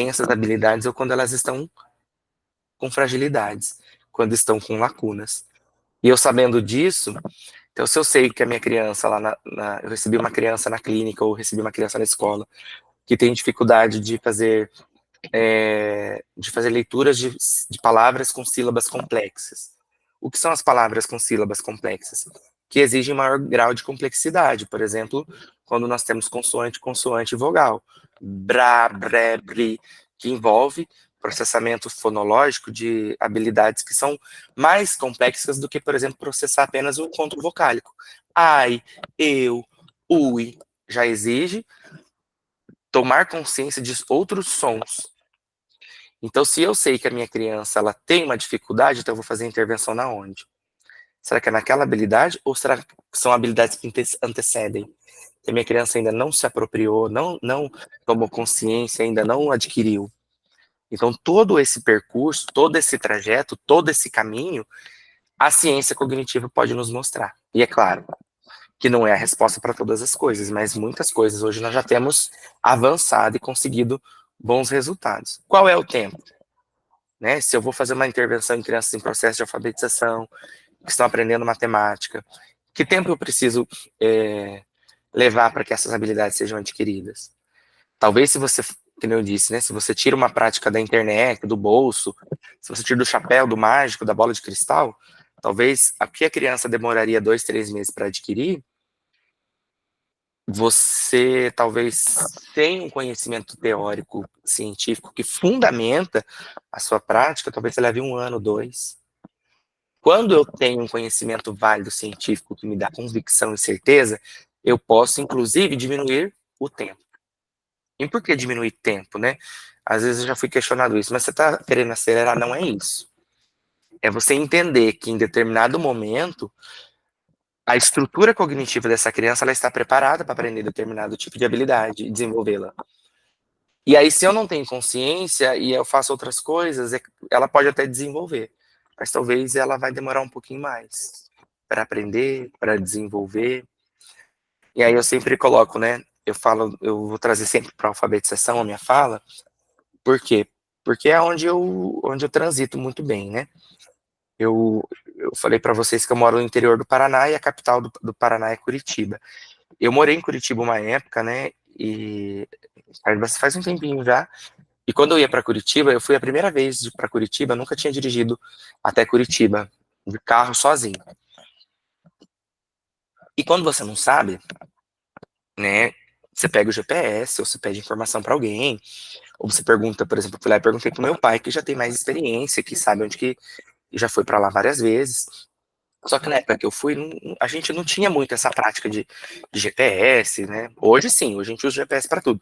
essas habilidades ou quando elas estão com fragilidades, quando estão com lacunas. E eu sabendo disso, então se eu sei que a minha criança eu recebi uma criança na clínica ou recebi uma criança na escola que tem dificuldade de fazer leituras de palavras com sílabas complexas. O que são as palavras com sílabas complexas? Que exigem maior grau de complexidade. Por exemplo, quando nós temos consoante, consoante e vogal. Bra, bre, bri, que envolve processamento fonológico de habilidades que são mais complexas do que, por exemplo, processar apenas o conto vocálico. Ai, eu, ui, já exige tomar consciência de outros sons. Então, se eu sei que a minha criança ela tem uma dificuldade, então eu vou fazer intervenção na onde? Será que é naquela habilidade ou será que são habilidades que antecedem? Que a minha criança ainda não se apropriou, não tomou consciência, ainda não adquiriu. Então, todo esse percurso, todo esse trajeto, todo esse caminho, a ciência cognitiva pode nos mostrar. E é claro que não é a resposta para todas as coisas, mas muitas coisas hoje nós já temos avançado e conseguido bons resultados. Qual é o tempo? Né? Se eu vou fazer uma intervenção em crianças em processo de alfabetização, que estão aprendendo matemática, que tempo eu preciso levar para que essas habilidades sejam adquiridas? Talvez se você, como eu disse, né, se você tira uma prática da internet, do bolso, se você tira do chapéu, do mágico, da bola de cristal, talvez o que a criança demoraria 2, 3 meses para adquirir, você talvez tenha um conhecimento teórico, científico, que fundamenta a sua prática, talvez você leve 1 ano, 2. Quando eu tenho um conhecimento válido científico que me dá convicção e certeza, eu posso, inclusive, diminuir o tempo. E por que diminuir tempo, né? Às vezes eu já fui questionado isso, mas você está querendo acelerar? Não é isso. É você entender que em determinado momento a estrutura cognitiva dessa criança ela está preparada para aprender determinado tipo de habilidade e desenvolvê-la. E aí, se eu não tenho consciência e eu faço outras coisas, ela pode até desenvolver, mas talvez ela vai demorar um pouquinho mais para aprender, para desenvolver. E aí eu sempre coloco, né? Eu vou trazer sempre para a alfabetização a minha fala. Por quê? Porque é onde eu transito muito bem, né? Eu falei para vocês que eu moro no interior do Paraná e a capital do Paraná é Curitiba. Eu morei em Curitiba uma época, né? E faz um tempinho já. E quando eu ia para Curitiba, eu fui a primeira vez para Curitiba, nunca tinha dirigido até Curitiba de carro sozinho. E quando você não sabe, né? Você pega o GPS, ou você pede informação para alguém, ou você pergunta, por exemplo, eu fui lá e perguntei pro meu pai, que já tem mais experiência, que sabe onde que já foi para lá várias vezes. Só que na época que eu fui, a gente não tinha muito essa prática de GPS, né? Hoje sim, hoje a gente usa GPS para tudo.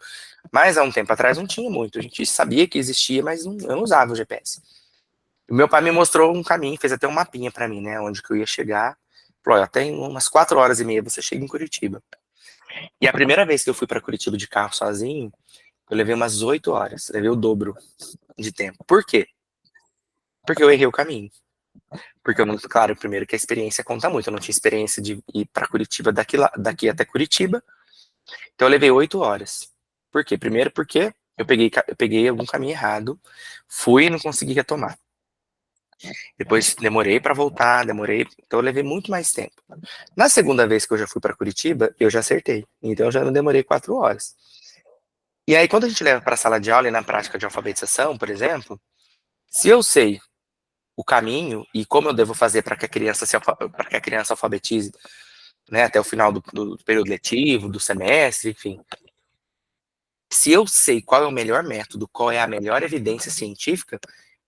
Mas há um tempo atrás não tinha muito. A gente sabia que existia, mas eu não usava o GPS. O meu pai me mostrou um caminho, fez até um mapinha para mim, né, onde que eu ia chegar. Falou, até em umas 4 horas e meia você chega em Curitiba. E a primeira vez que eu fui para Curitiba de carro sozinho, eu levei umas 8 horas, levei o dobro de tempo. Por quê? Porque eu errei o caminho. Porque eu não, claro, primeiro que a experiência conta muito. Eu não tinha experiência de ir para Curitiba daqui até Curitiba. Então eu levei 8 horas. Por quê? Primeiro porque eu peguei algum caminho errado, fui e não consegui retomar. Depois demorei para voltar, então eu levei muito mais tempo. Na segunda vez que eu já fui para Curitiba, eu já acertei. Então eu já não demorei 4 horas. E aí quando a gente leva para a sala de aula e na prática de alfabetização, por exemplo, se eu sei o caminho e como eu devo fazer para que a criança alfabetize, né, até o final do período letivo, do semestre, enfim. Se eu sei qual é o melhor método, qual é a melhor evidência científica,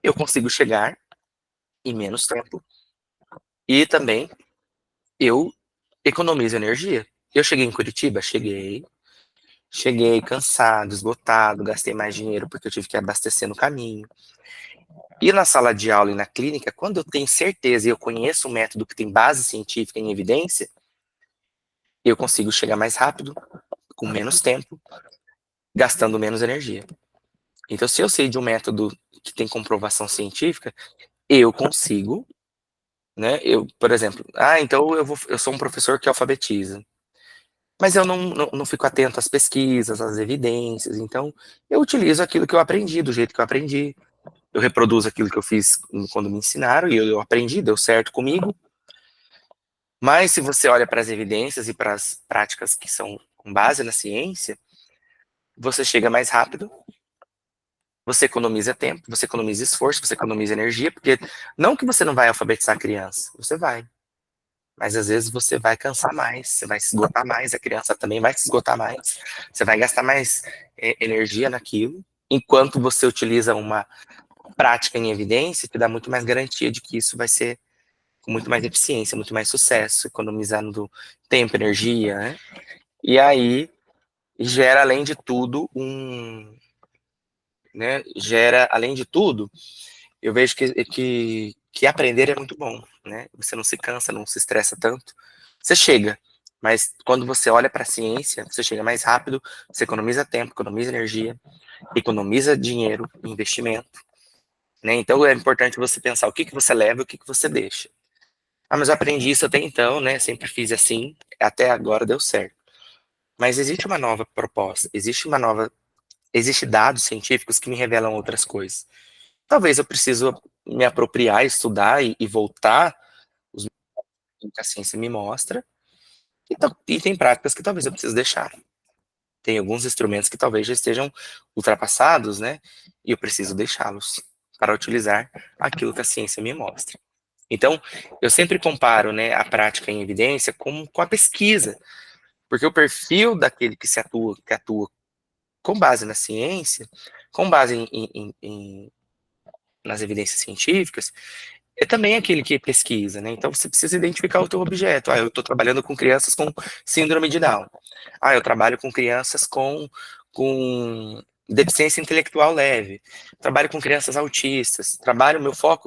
eu consigo chegar em menos tempo. E também eu economizo energia. Eu cheguei em Curitiba? Cheguei cansado, esgotado, gastei mais dinheiro porque eu tive que abastecer no caminho. E na sala de aula e na clínica, quando eu tenho certeza e eu conheço um método que tem base científica em evidência, eu consigo chegar mais rápido, com menos tempo, gastando menos energia. Então, se eu sei de um método que tem comprovação científica, eu consigo, né? Por exemplo, então eu sou um professor que alfabetiza, mas eu não fico atento às pesquisas, às evidências, então eu utilizo aquilo que eu aprendi, do jeito que eu aprendi, eu reproduzo aquilo que eu fiz quando me ensinaram, e eu aprendi, deu certo comigo. Mas se você olha para as evidências e para as práticas que são com base na ciência, você chega mais rápido, você economiza tempo, você economiza esforço, você economiza energia, porque não que você não vai alfabetizar a criança, você vai. Mas às vezes você vai cansar mais, você vai se esgotar mais, a criança também vai se esgotar mais, você vai gastar mais energia naquilo, enquanto você utiliza uma prática em evidência que dá muito mais garantia de que isso vai ser com muito mais eficiência, muito mais sucesso, economizando tempo, energia, né? E aí gera, além de tudo, além de tudo, eu vejo que aprender é muito bom, né? Você não se cansa, não se estressa tanto. Você chega, mas quando você olha para a ciência, você chega mais rápido, você economiza tempo, economiza energia, economiza dinheiro, investimento, né? Então é importante você pensar o que você leva e o que você deixa. Mas eu aprendi isso até então, né? Sempre fiz assim, até agora deu certo. Mas existe uma nova proposta, existe dados científicos que me revelam outras coisas. Talvez eu preciso me apropriar, estudar e voltar os que a ciência me mostra. E tem práticas que talvez eu precise deixar. Tem alguns instrumentos que talvez já estejam ultrapassados, né? E eu preciso deixá-los para utilizar aquilo que a ciência me mostra. Então, eu sempre comparo, né, a prática em evidência com a pesquisa, porque o perfil daquele que atua com base na ciência, com base nas evidências científicas, é também aquele que pesquisa, né? Então você precisa identificar o teu objeto. Eu estou trabalhando com crianças com síndrome de Down. Eu trabalho com crianças com deficiência intelectual leve. Trabalho com crianças autistas.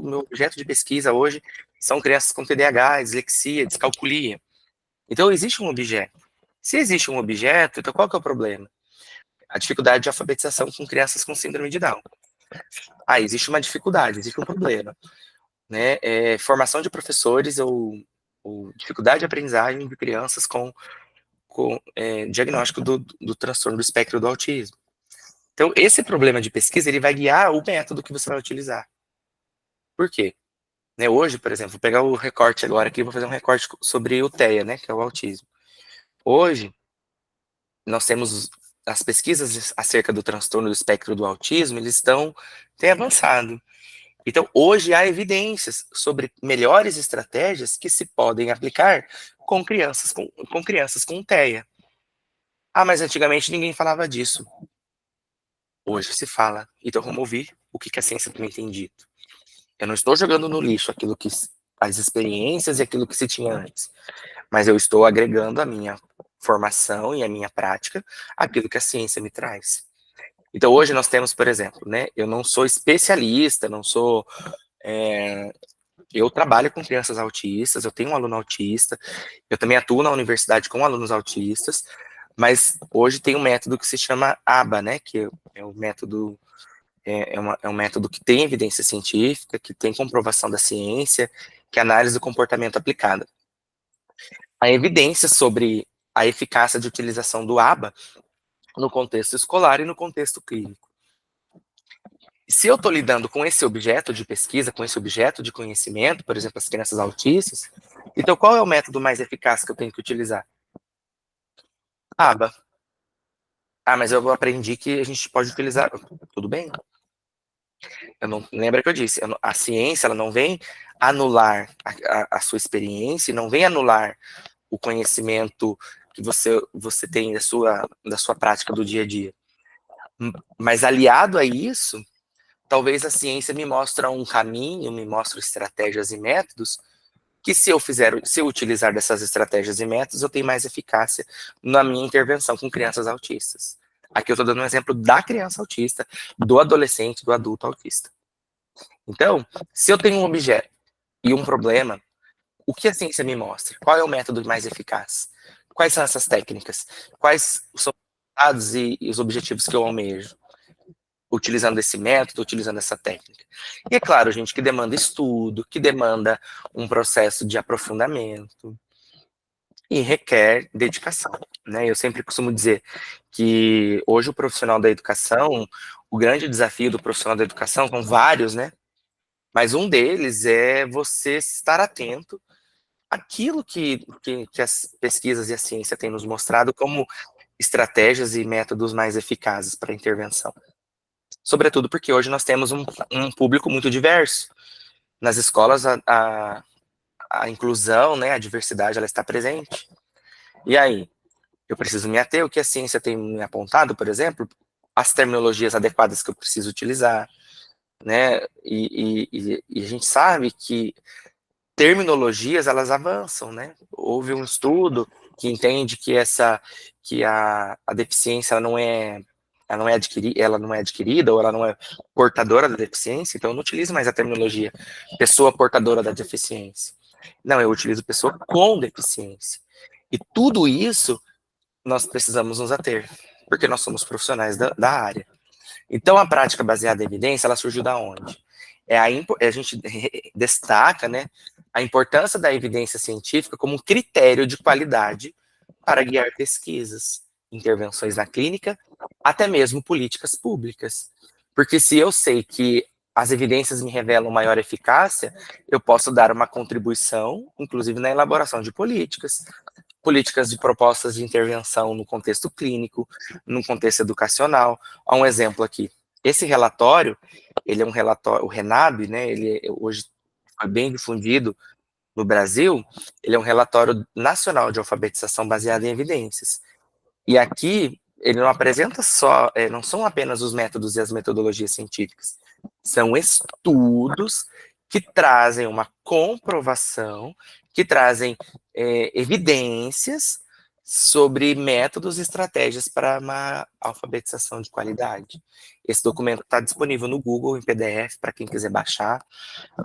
Meu objeto de pesquisa hoje são crianças com TDAH, dislexia, descalculia. Então existe um objeto. Se existe um objeto, então qual que é o problema? A dificuldade de alfabetização com crianças com síndrome de Down. Existe uma dificuldade, existe um problema, né? Formação de professores ou dificuldade de aprendizagem de crianças com diagnóstico do transtorno do espectro do autismo. Então, esse problema de pesquisa, ele vai guiar o método que você vai utilizar. Por quê? Né, hoje, por exemplo, vou pegar o recorte agora aqui, vou fazer um recorte sobre o TEA, né, que é o autismo. Hoje, nós temos as pesquisas acerca do transtorno do espectro do autismo, têm avançado. Então, hoje há evidências sobre melhores estratégias que se podem aplicar com crianças com TEA. Mas antigamente ninguém falava disso. Hoje se fala. Então vamos ouvir o que a ciência também tem dito. Eu não estou jogando no lixo as experiências e aquilo que se tinha antes, mas eu estou agregando a minha formação e a minha prática àquilo que a ciência me traz. Então hoje nós temos, por exemplo, né, eu não sou especialista, não sou Eu trabalho com crianças autistas, eu tenho um aluno autista, eu também atuo na universidade com alunos autistas, mas hoje tem um método que se chama ABA, né, que é um método é um método que tem evidência científica, que tem comprovação da ciência, que é análise do comportamento aplicada. A evidência sobre a eficácia de utilização do ABA no contexto escolar e no contexto clínico. Se eu estou lidando com esse objeto de pesquisa, com esse objeto de conhecimento, por exemplo, as crianças autistas, então qual é o método mais eficaz que eu tenho que utilizar? ABA. Ah, mas eu aprendi que a gente pode utilizar. Tudo bem. Eu não, lembra que eu disse, a ciência ela não vem anular a sua experiência, não vem anular o conhecimento que você tem da sua prática do dia a dia. Mas aliado a isso, talvez a ciência me mostre um caminho, me mostre estratégias e métodos que se eu utilizar dessas estratégias e métodos, eu tenho mais eficácia na minha intervenção com crianças autistas. Aqui eu estou dando um exemplo da criança autista, do adolescente, do adulto autista. Então, se eu tenho um objeto e um problema, o que a ciência me mostra? Qual é o método mais eficaz? Quais são essas técnicas? Quais são os resultados e os objetivos que eu almejo? Utilizando esse método, utilizando essa técnica. E é claro, gente, que demanda estudo, que demanda um processo de aprofundamento e requer dedicação, né? Eu sempre costumo dizer que hoje o profissional da educação, o grande desafio do profissional da educação são vários, né? Mas um deles é você estar atento àquilo que as pesquisas e a ciência têm nos mostrado como estratégias e métodos mais eficazes para a intervenção. Sobretudo porque hoje nós temos um público muito diverso. Nas escolas, a inclusão, né, a diversidade, ela está presente. E aí, eu preciso me ater ao que a ciência tem me apontado, por exemplo, as terminologias adequadas que eu preciso utilizar, né, e a gente sabe que terminologias, elas avançam, né, houve um estudo que entende que a deficiência ela não é adquirida ou ela não é portadora da deficiência, então eu não utilizo mais a terminologia pessoa portadora da deficiência. Não, eu utilizo pessoa com deficiência. E tudo isso nós precisamos nos ater, porque nós somos profissionais da área. Então a prática baseada em evidência, ela surgiu da onde? A gente destaca, né, a importância da evidência científica como um critério de qualidade para guiar pesquisas, intervenções na clínica, até mesmo políticas públicas. Porque se eu sei que as evidências me revelam maior eficácia, eu posso dar uma contribuição, inclusive na elaboração de políticas de propostas de intervenção no contexto clínico, no contexto educacional. Há um exemplo aqui. Esse relatório, ele é um relatório, o RENAB, né, ele hoje foi bem difundido no Brasil, ele é um relatório nacional de alfabetização baseado em evidências. E aqui, ele não apresenta só, não são apenas os métodos e as metodologias científicas, são estudos que trazem uma comprovação, que trazem evidências sobre métodos e estratégias para uma alfabetização de qualidade. Esse documento está disponível no Google em PDF para quem quiser baixar,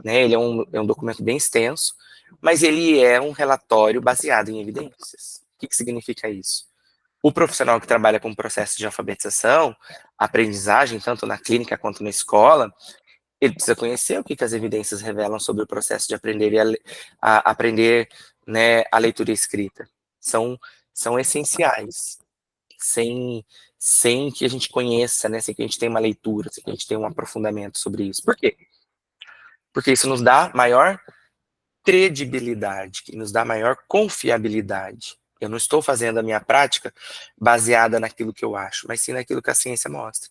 né? Ele é um documento bem extenso, mas ele é um relatório baseado em evidências. O que significa isso? O profissional que trabalha com o processo de alfabetização, aprendizagem, tanto na clínica quanto na escola, ele precisa conhecer o que as evidências revelam sobre o processo de aprender aprender, né, a leitura e a escrita. São essenciais. Sem que a gente conheça, né, sem que a gente tenha uma leitura, sem que a gente tenha um aprofundamento sobre isso. Por quê? Porque isso nos dá maior credibilidade, que nos dá maior confiabilidade. Eu não estou fazendo a minha prática baseada naquilo que eu acho, mas sim naquilo que a ciência mostra.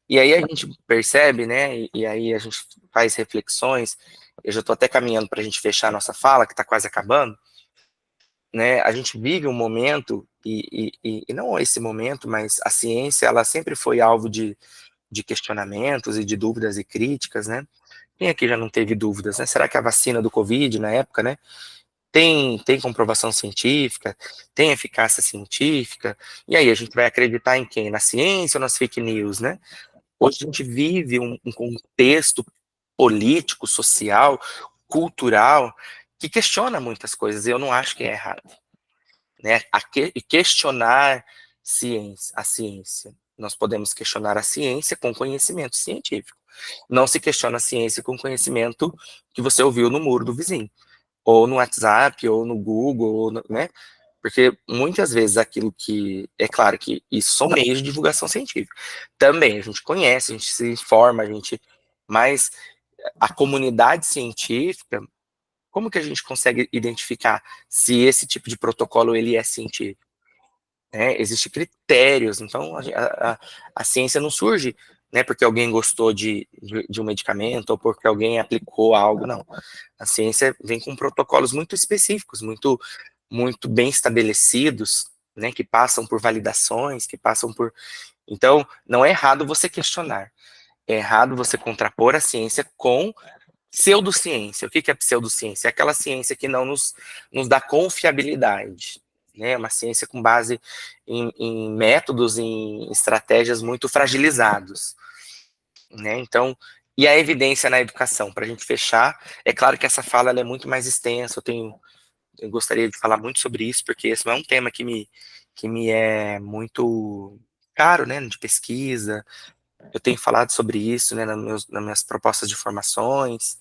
E aí a gente percebe, né, e aí a gente faz reflexões, eu já estou até caminhando para a gente fechar a nossa fala, que está quase acabando, né, a gente vive um momento, e não esse momento, mas a ciência, ela sempre foi alvo de questionamentos e de dúvidas e críticas, né? Quem aqui já não teve dúvidas, né? Será que a vacina do Covid, na época, né, tem comprovação científica, tem eficácia científica? E aí, a gente vai acreditar em quem? Na ciência ou nas fake news, né? Hoje a gente vive um contexto político, social, cultural, que questiona muitas coisas, e eu não acho que é errado, né? Questionar a ciência. Nós podemos questionar a ciência com conhecimento científico. Não se questiona a ciência com conhecimento que você ouviu no muro do vizinho, ou no WhatsApp, ou no Google, ou né? Porque muitas vezes aquilo que... É claro que isso são meios de divulgação científica. Também a gente conhece, a gente se informa, mas a comunidade científica, como que a gente consegue identificar se esse tipo de protocolo ele é científico? Existem critérios, então a ciência não surge, né, porque alguém gostou de um medicamento ou porque alguém aplicou algo, não. A ciência vem com protocolos muito específicos, muito bem estabelecidos, né, que passam por validações, que passam por... Então, não é errado você questionar, é errado você contrapor a ciência com pseudociência. O que é pseudociência? É aquela ciência que não nos dá confiabilidade, né? Uma ciência com base em métodos, em estratégias muito fragilizados, né? Então, e a evidência na educação, para a gente fechar, é claro que essa fala ela é muito mais extensa, eu gostaria de falar muito sobre isso, porque esse não é um tema que me é muito caro, né, de pesquisa. Eu tenho falado sobre isso, né, nas minhas propostas de formações,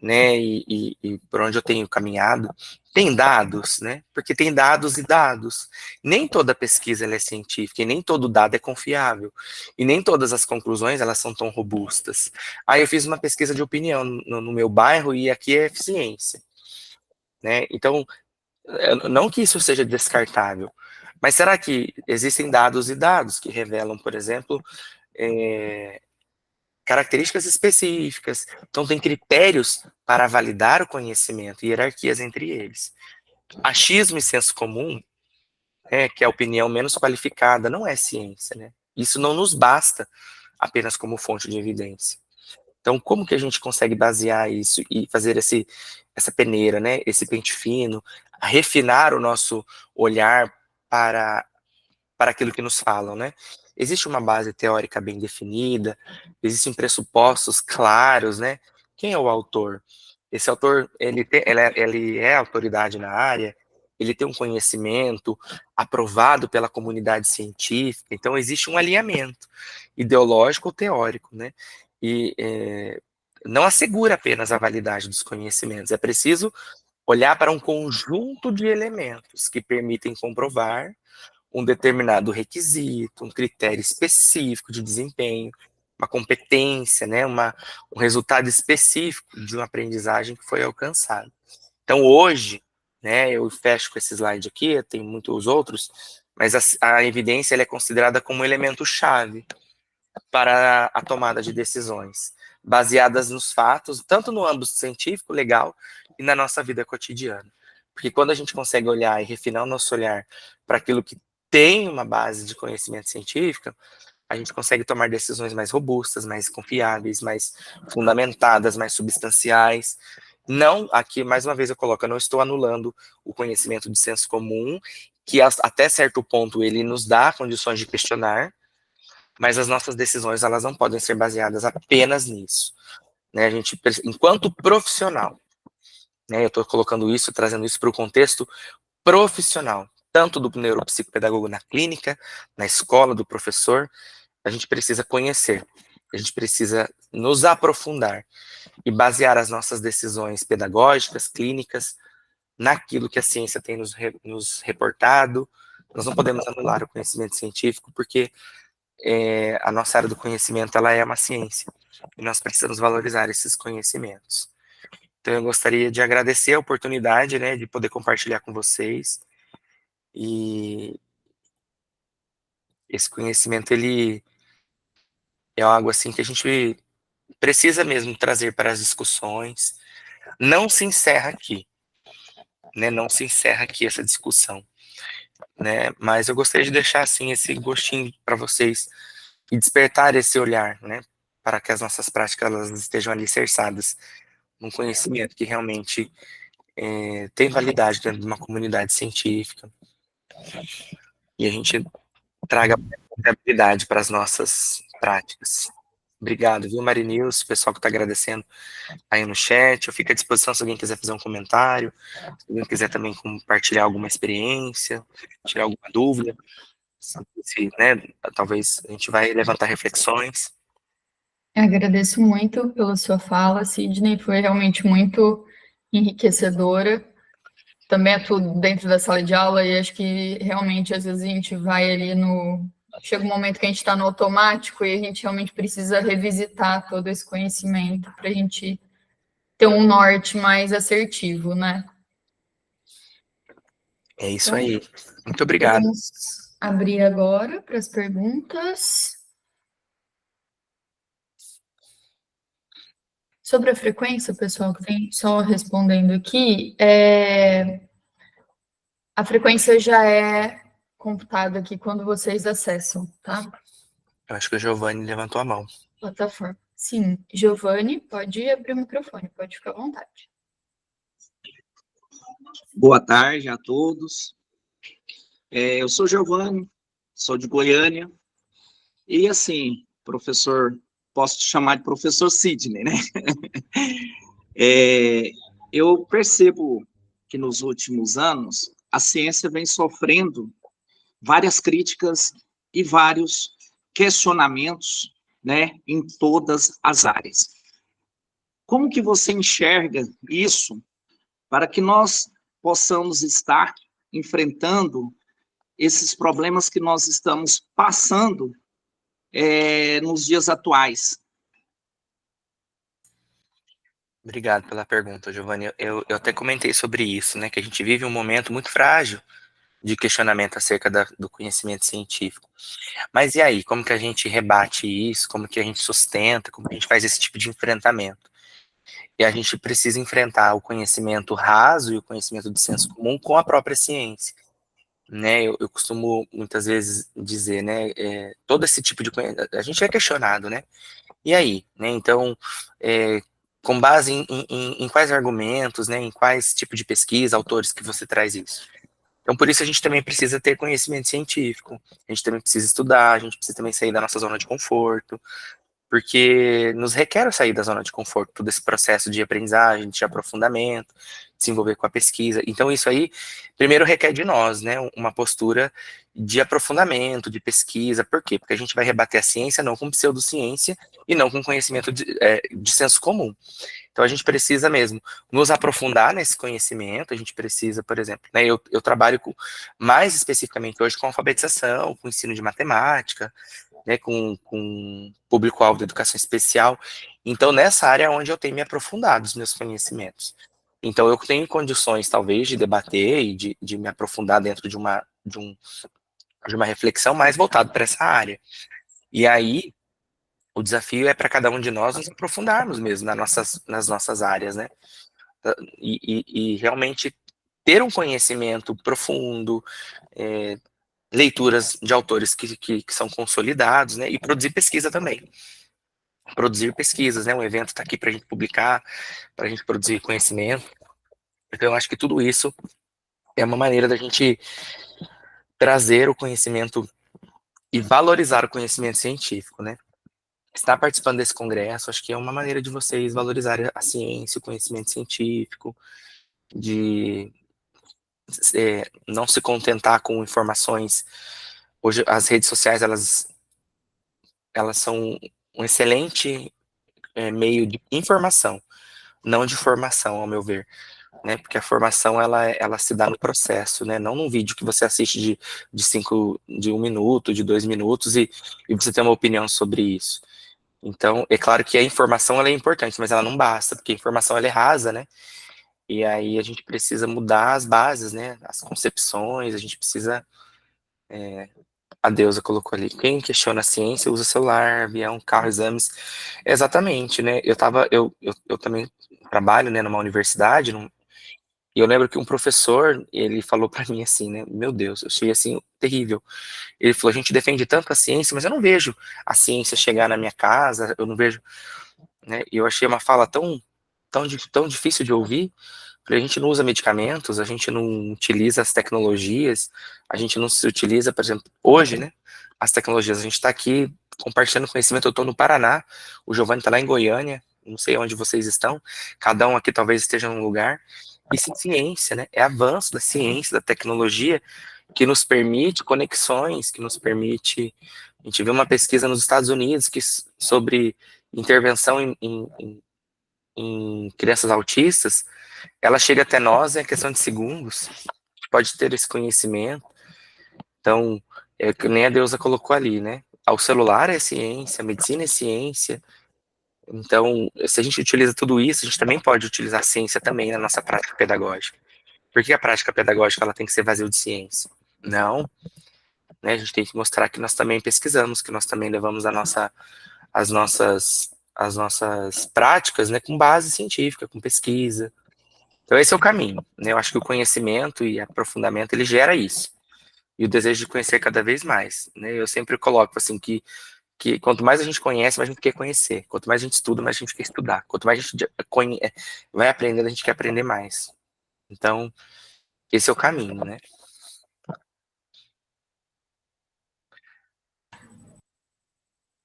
né, e por onde eu tenho caminhado. Tem dados, né, porque tem dados e dados. Nem toda pesquisa ela é científica, e nem todo dado é confiável, e nem todas as conclusões elas são tão robustas. Aí eu fiz uma pesquisa de opinião no meu bairro, e aqui é ciência, né, então, não que isso seja descartável, mas será que existem dados e dados que revelam, por exemplo, características específicas. Então, tem critérios para validar o conhecimento e hierarquias entre eles. Achismo e senso comum, que é a opinião menos qualificada, não é ciência, né? Isso não nos basta apenas como fonte de evidência. Então, como que a gente consegue basear isso e fazer essa peneira, né? Esse pente fino, refinar o nosso olhar para aquilo que nos falam, né? Existe uma base teórica bem definida, existem pressupostos claros, né? Quem é o autor? Esse autor, ele é autoridade na área, ele tem um conhecimento aprovado pela comunidade científica, então existe um alinhamento ideológico ou teórico, né? E não assegura apenas a validade dos conhecimentos, é preciso olhar para um conjunto de elementos que permitem comprovar um determinado requisito, um critério específico de desempenho, uma competência, né, um resultado específico de uma aprendizagem que foi alcançada. Então, hoje, né, eu fecho com esse slide aqui, tem muitos outros, mas a evidência ela é considerada como um elemento-chave para a tomada de decisões, baseadas nos fatos, tanto no âmbito científico, legal, e na nossa vida cotidiana. Porque quando a gente consegue olhar e refinar o nosso olhar para aquilo que tem uma base de conhecimento científico, a gente consegue tomar decisões mais robustas, mais confiáveis, mais fundamentadas, mais substanciais. Não, aqui, mais uma vez eu coloco, eu não estou anulando o conhecimento de senso comum, que até certo ponto ele nos dá condições de questionar, mas as nossas decisões elas não podem ser baseadas apenas nisso, né? A gente, enquanto profissional, né? Eu estou colocando isso, trazendo isso para o contexto profissional, tanto do neuropsicopedagogo na clínica, na escola, do professor, a gente precisa conhecer, a gente precisa nos aprofundar e basear as nossas decisões pedagógicas, clínicas, naquilo que a ciência tem nos reportado. Nós não podemos anular o conhecimento científico, porque a nossa área do conhecimento ela é uma ciência, e nós precisamos valorizar esses conhecimentos. Então, eu gostaria de agradecer a oportunidade, né, de poder compartilhar com vocês, e esse conhecimento, ele é algo assim que a gente precisa mesmo trazer para as discussões. Não se encerra aqui, né, não se encerra aqui essa discussão, né, mas eu gostaria de deixar, assim, esse gostinho para vocês, e despertar esse olhar, né, para que as nossas práticas elas estejam alicerçadas num conhecimento que realmente tem validade dentro de uma comunidade científica, e a gente traga habilidade para as nossas práticas. Obrigado, viu, Marinils, pessoal que está agradecendo aí no chat. Eu fico à disposição se alguém quiser fazer um comentário, se alguém quiser também compartilhar alguma experiência, tirar alguma dúvida, né, talvez a gente vai levantar reflexões. Agradeço muito pela sua fala, Sidney, foi realmente muito enriquecedora. Também atuo dentro da sala de aula e acho que realmente às vezes a gente vai ali no... Chega um momento que a gente está no automático e a gente realmente precisa revisitar todo esse conhecimento para a gente ter um norte mais assertivo, né? É isso Então, aí. Muito obrigado. Vamos abrir agora para as perguntas. Sobre a frequência, pessoal, que tem só respondendo aqui, a frequência já é computada aqui quando vocês acessam, tá? Eu acho que o Giovanni levantou a mão. Plataforma. Sim, Giovanni, pode abrir o microfone, pode ficar à vontade. Boa tarde a todos. Eu sou Giovanni, sou de Goiânia. E assim, professor, posso te chamar de professor Sidney, né? Eu percebo que nos últimos anos a ciência vem sofrendo várias críticas e vários questionamentos, né, em todas as áreas. Como que você enxerga isso para que nós possamos estar enfrentando esses problemas que nós estamos passando nos dias atuais? Obrigado pela pergunta, Giovanni. Eu até comentei sobre isso, né? Que a gente vive um momento muito frágil de questionamento acerca do conhecimento científico. Mas e aí, como que a gente rebate isso? Como que a gente sustenta? Como que a gente faz esse tipo de enfrentamento? E a gente precisa enfrentar o conhecimento raso e o conhecimento de senso comum com a própria ciência. Né, eu costumo muitas vezes dizer, né, todo esse tipo de conhecimento, a gente é questionado, né, e aí, né, então, com base em quais argumentos, né, em quais tipo de pesquisa, autores que você traz isso. Então, por isso a gente também precisa ter conhecimento científico, a gente também precisa estudar, a gente precisa também sair da nossa zona de conforto, porque nos requer sair da zona de conforto, todo esse processo de aprendizagem, de aprofundamento, se envolver com a pesquisa. Então, isso aí, primeiro requer de nós, né, uma postura de aprofundamento, de pesquisa. Por quê? Porque a gente vai rebater a ciência não com pseudociência e não com conhecimento de senso comum. Então, a gente precisa mesmo nos aprofundar nesse conhecimento, a gente precisa, por exemplo, né, eu trabalho mais especificamente hoje com alfabetização, com ensino de matemática, né, com público-alvo da educação especial. Então, nessa área é onde eu tenho me aprofundado os meus conhecimentos. Então, eu tenho condições, talvez, de debater e de me aprofundar dentro de uma reflexão mais voltada para essa área. E aí, o desafio é para cada um de nós nos aprofundarmos mesmo nas nossas áreas, né? E realmente ter um conhecimento profundo, leituras de autores que são consolidados, né? E produzir pesquisa também. Produzir pesquisas, né? Um evento está aqui para a gente publicar, para a gente produzir conhecimento. Então, eu acho que tudo isso é uma maneira da gente trazer o conhecimento e valorizar o conhecimento científico, né? Estar participando desse congresso, acho que é uma maneira de vocês valorizarem a ciência, o conhecimento científico, de não se contentar com informações. Hoje, as redes sociais, elas são um excelente meio de informação, não de formação, ao meu ver, né? Porque a formação ela se dá no processo, né? Não num vídeo que você assiste de 1 minuto, de 2 minutos e você tem uma opinião sobre isso. Então, é claro que a informação ela é importante, mas ela não basta, porque a informação ela é rasa, né? E aí a gente precisa mudar as bases, né? As concepções, a gente precisa. A Deusa colocou ali. Quem questiona a ciência usa celular, avião, carro, exames. Exatamente, né? Eu também trabalho, né, numa universidade, e eu lembro que um professor, ele falou para mim assim, né? Meu Deus, eu achei assim terrível. Ele falou: a gente defende tanto a ciência, mas eu não vejo a ciência chegar na minha casa, eu não vejo, né? E eu achei uma fala tão difícil de ouvir. A gente não usa medicamentos, a gente não utiliza as tecnologias, a gente não se utiliza, por exemplo, hoje, né? As tecnologias, a gente está aqui compartilhando conhecimento. Eu estou no Paraná, o Giovanni está lá em Goiânia, não sei onde vocês estão, cada um aqui talvez esteja num lugar. Isso é ciência, né? É avanço da ciência, da tecnologia, que nos permite conexões, que nos permite... A gente viu uma pesquisa nos Estados Unidos sobre intervenção em crianças autistas, ela chega até nós em questão de segundos, pode ter esse conhecimento. Então, é que nem a Deusa colocou ali, né? O celular é ciência, a medicina é ciência. Então, se a gente utiliza tudo isso, a gente também pode utilizar a ciência também na nossa prática pedagógica. Por que a prática pedagógica ela tem que ser vazia de ciência? Não, né? A gente tem que mostrar que nós também pesquisamos, que nós também levamos as nossas práticas, né, com base científica, com pesquisa. Então esse é o caminho, né? Eu acho que o conhecimento e aprofundamento ele gera isso. E o desejo de conhecer cada vez mais, né? Eu sempre coloco assim que quanto mais a gente conhece, mais a gente quer conhecer. Quanto mais a gente estuda, mais a gente quer estudar. Quanto mais a gente vai aprendendo, a gente quer aprender mais. Então, esse é o caminho, né?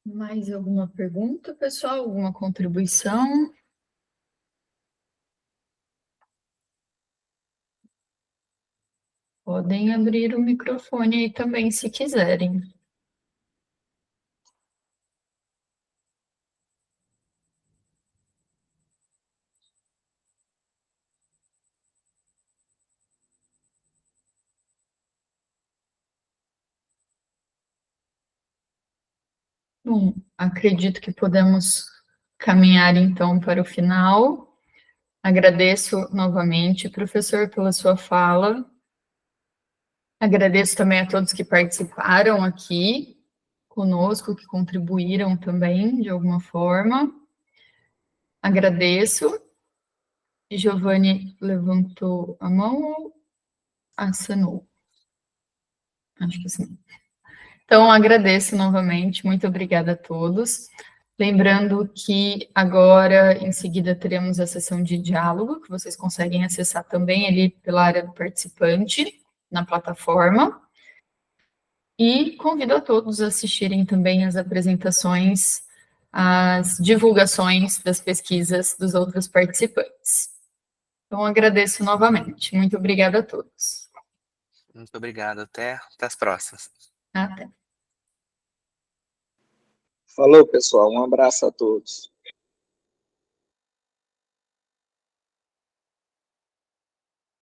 Mais alguma pergunta, pessoal? Alguma contribuição? Podem abrir o microfone aí também, se quiserem. Bom, acredito que podemos caminhar então para o final. Agradeço novamente, professor, pela sua fala. Agradeço também a todos que participaram aqui conosco, que contribuíram também de alguma forma. Agradeço. Giovanni levantou a mão ou acenou? Acho que sim. Então, agradeço novamente, muito obrigada a todos. Lembrando que agora, em seguida, teremos a sessão de diálogo, que vocês conseguem acessar também ali pela área do participante, na plataforma. E convido a todos a assistirem também as apresentações, as divulgações das pesquisas dos outros participantes. Então, agradeço novamente. Muito obrigada a todos. Muito obrigado. Até as próximas. Até. Falou, pessoal. Um abraço a todos.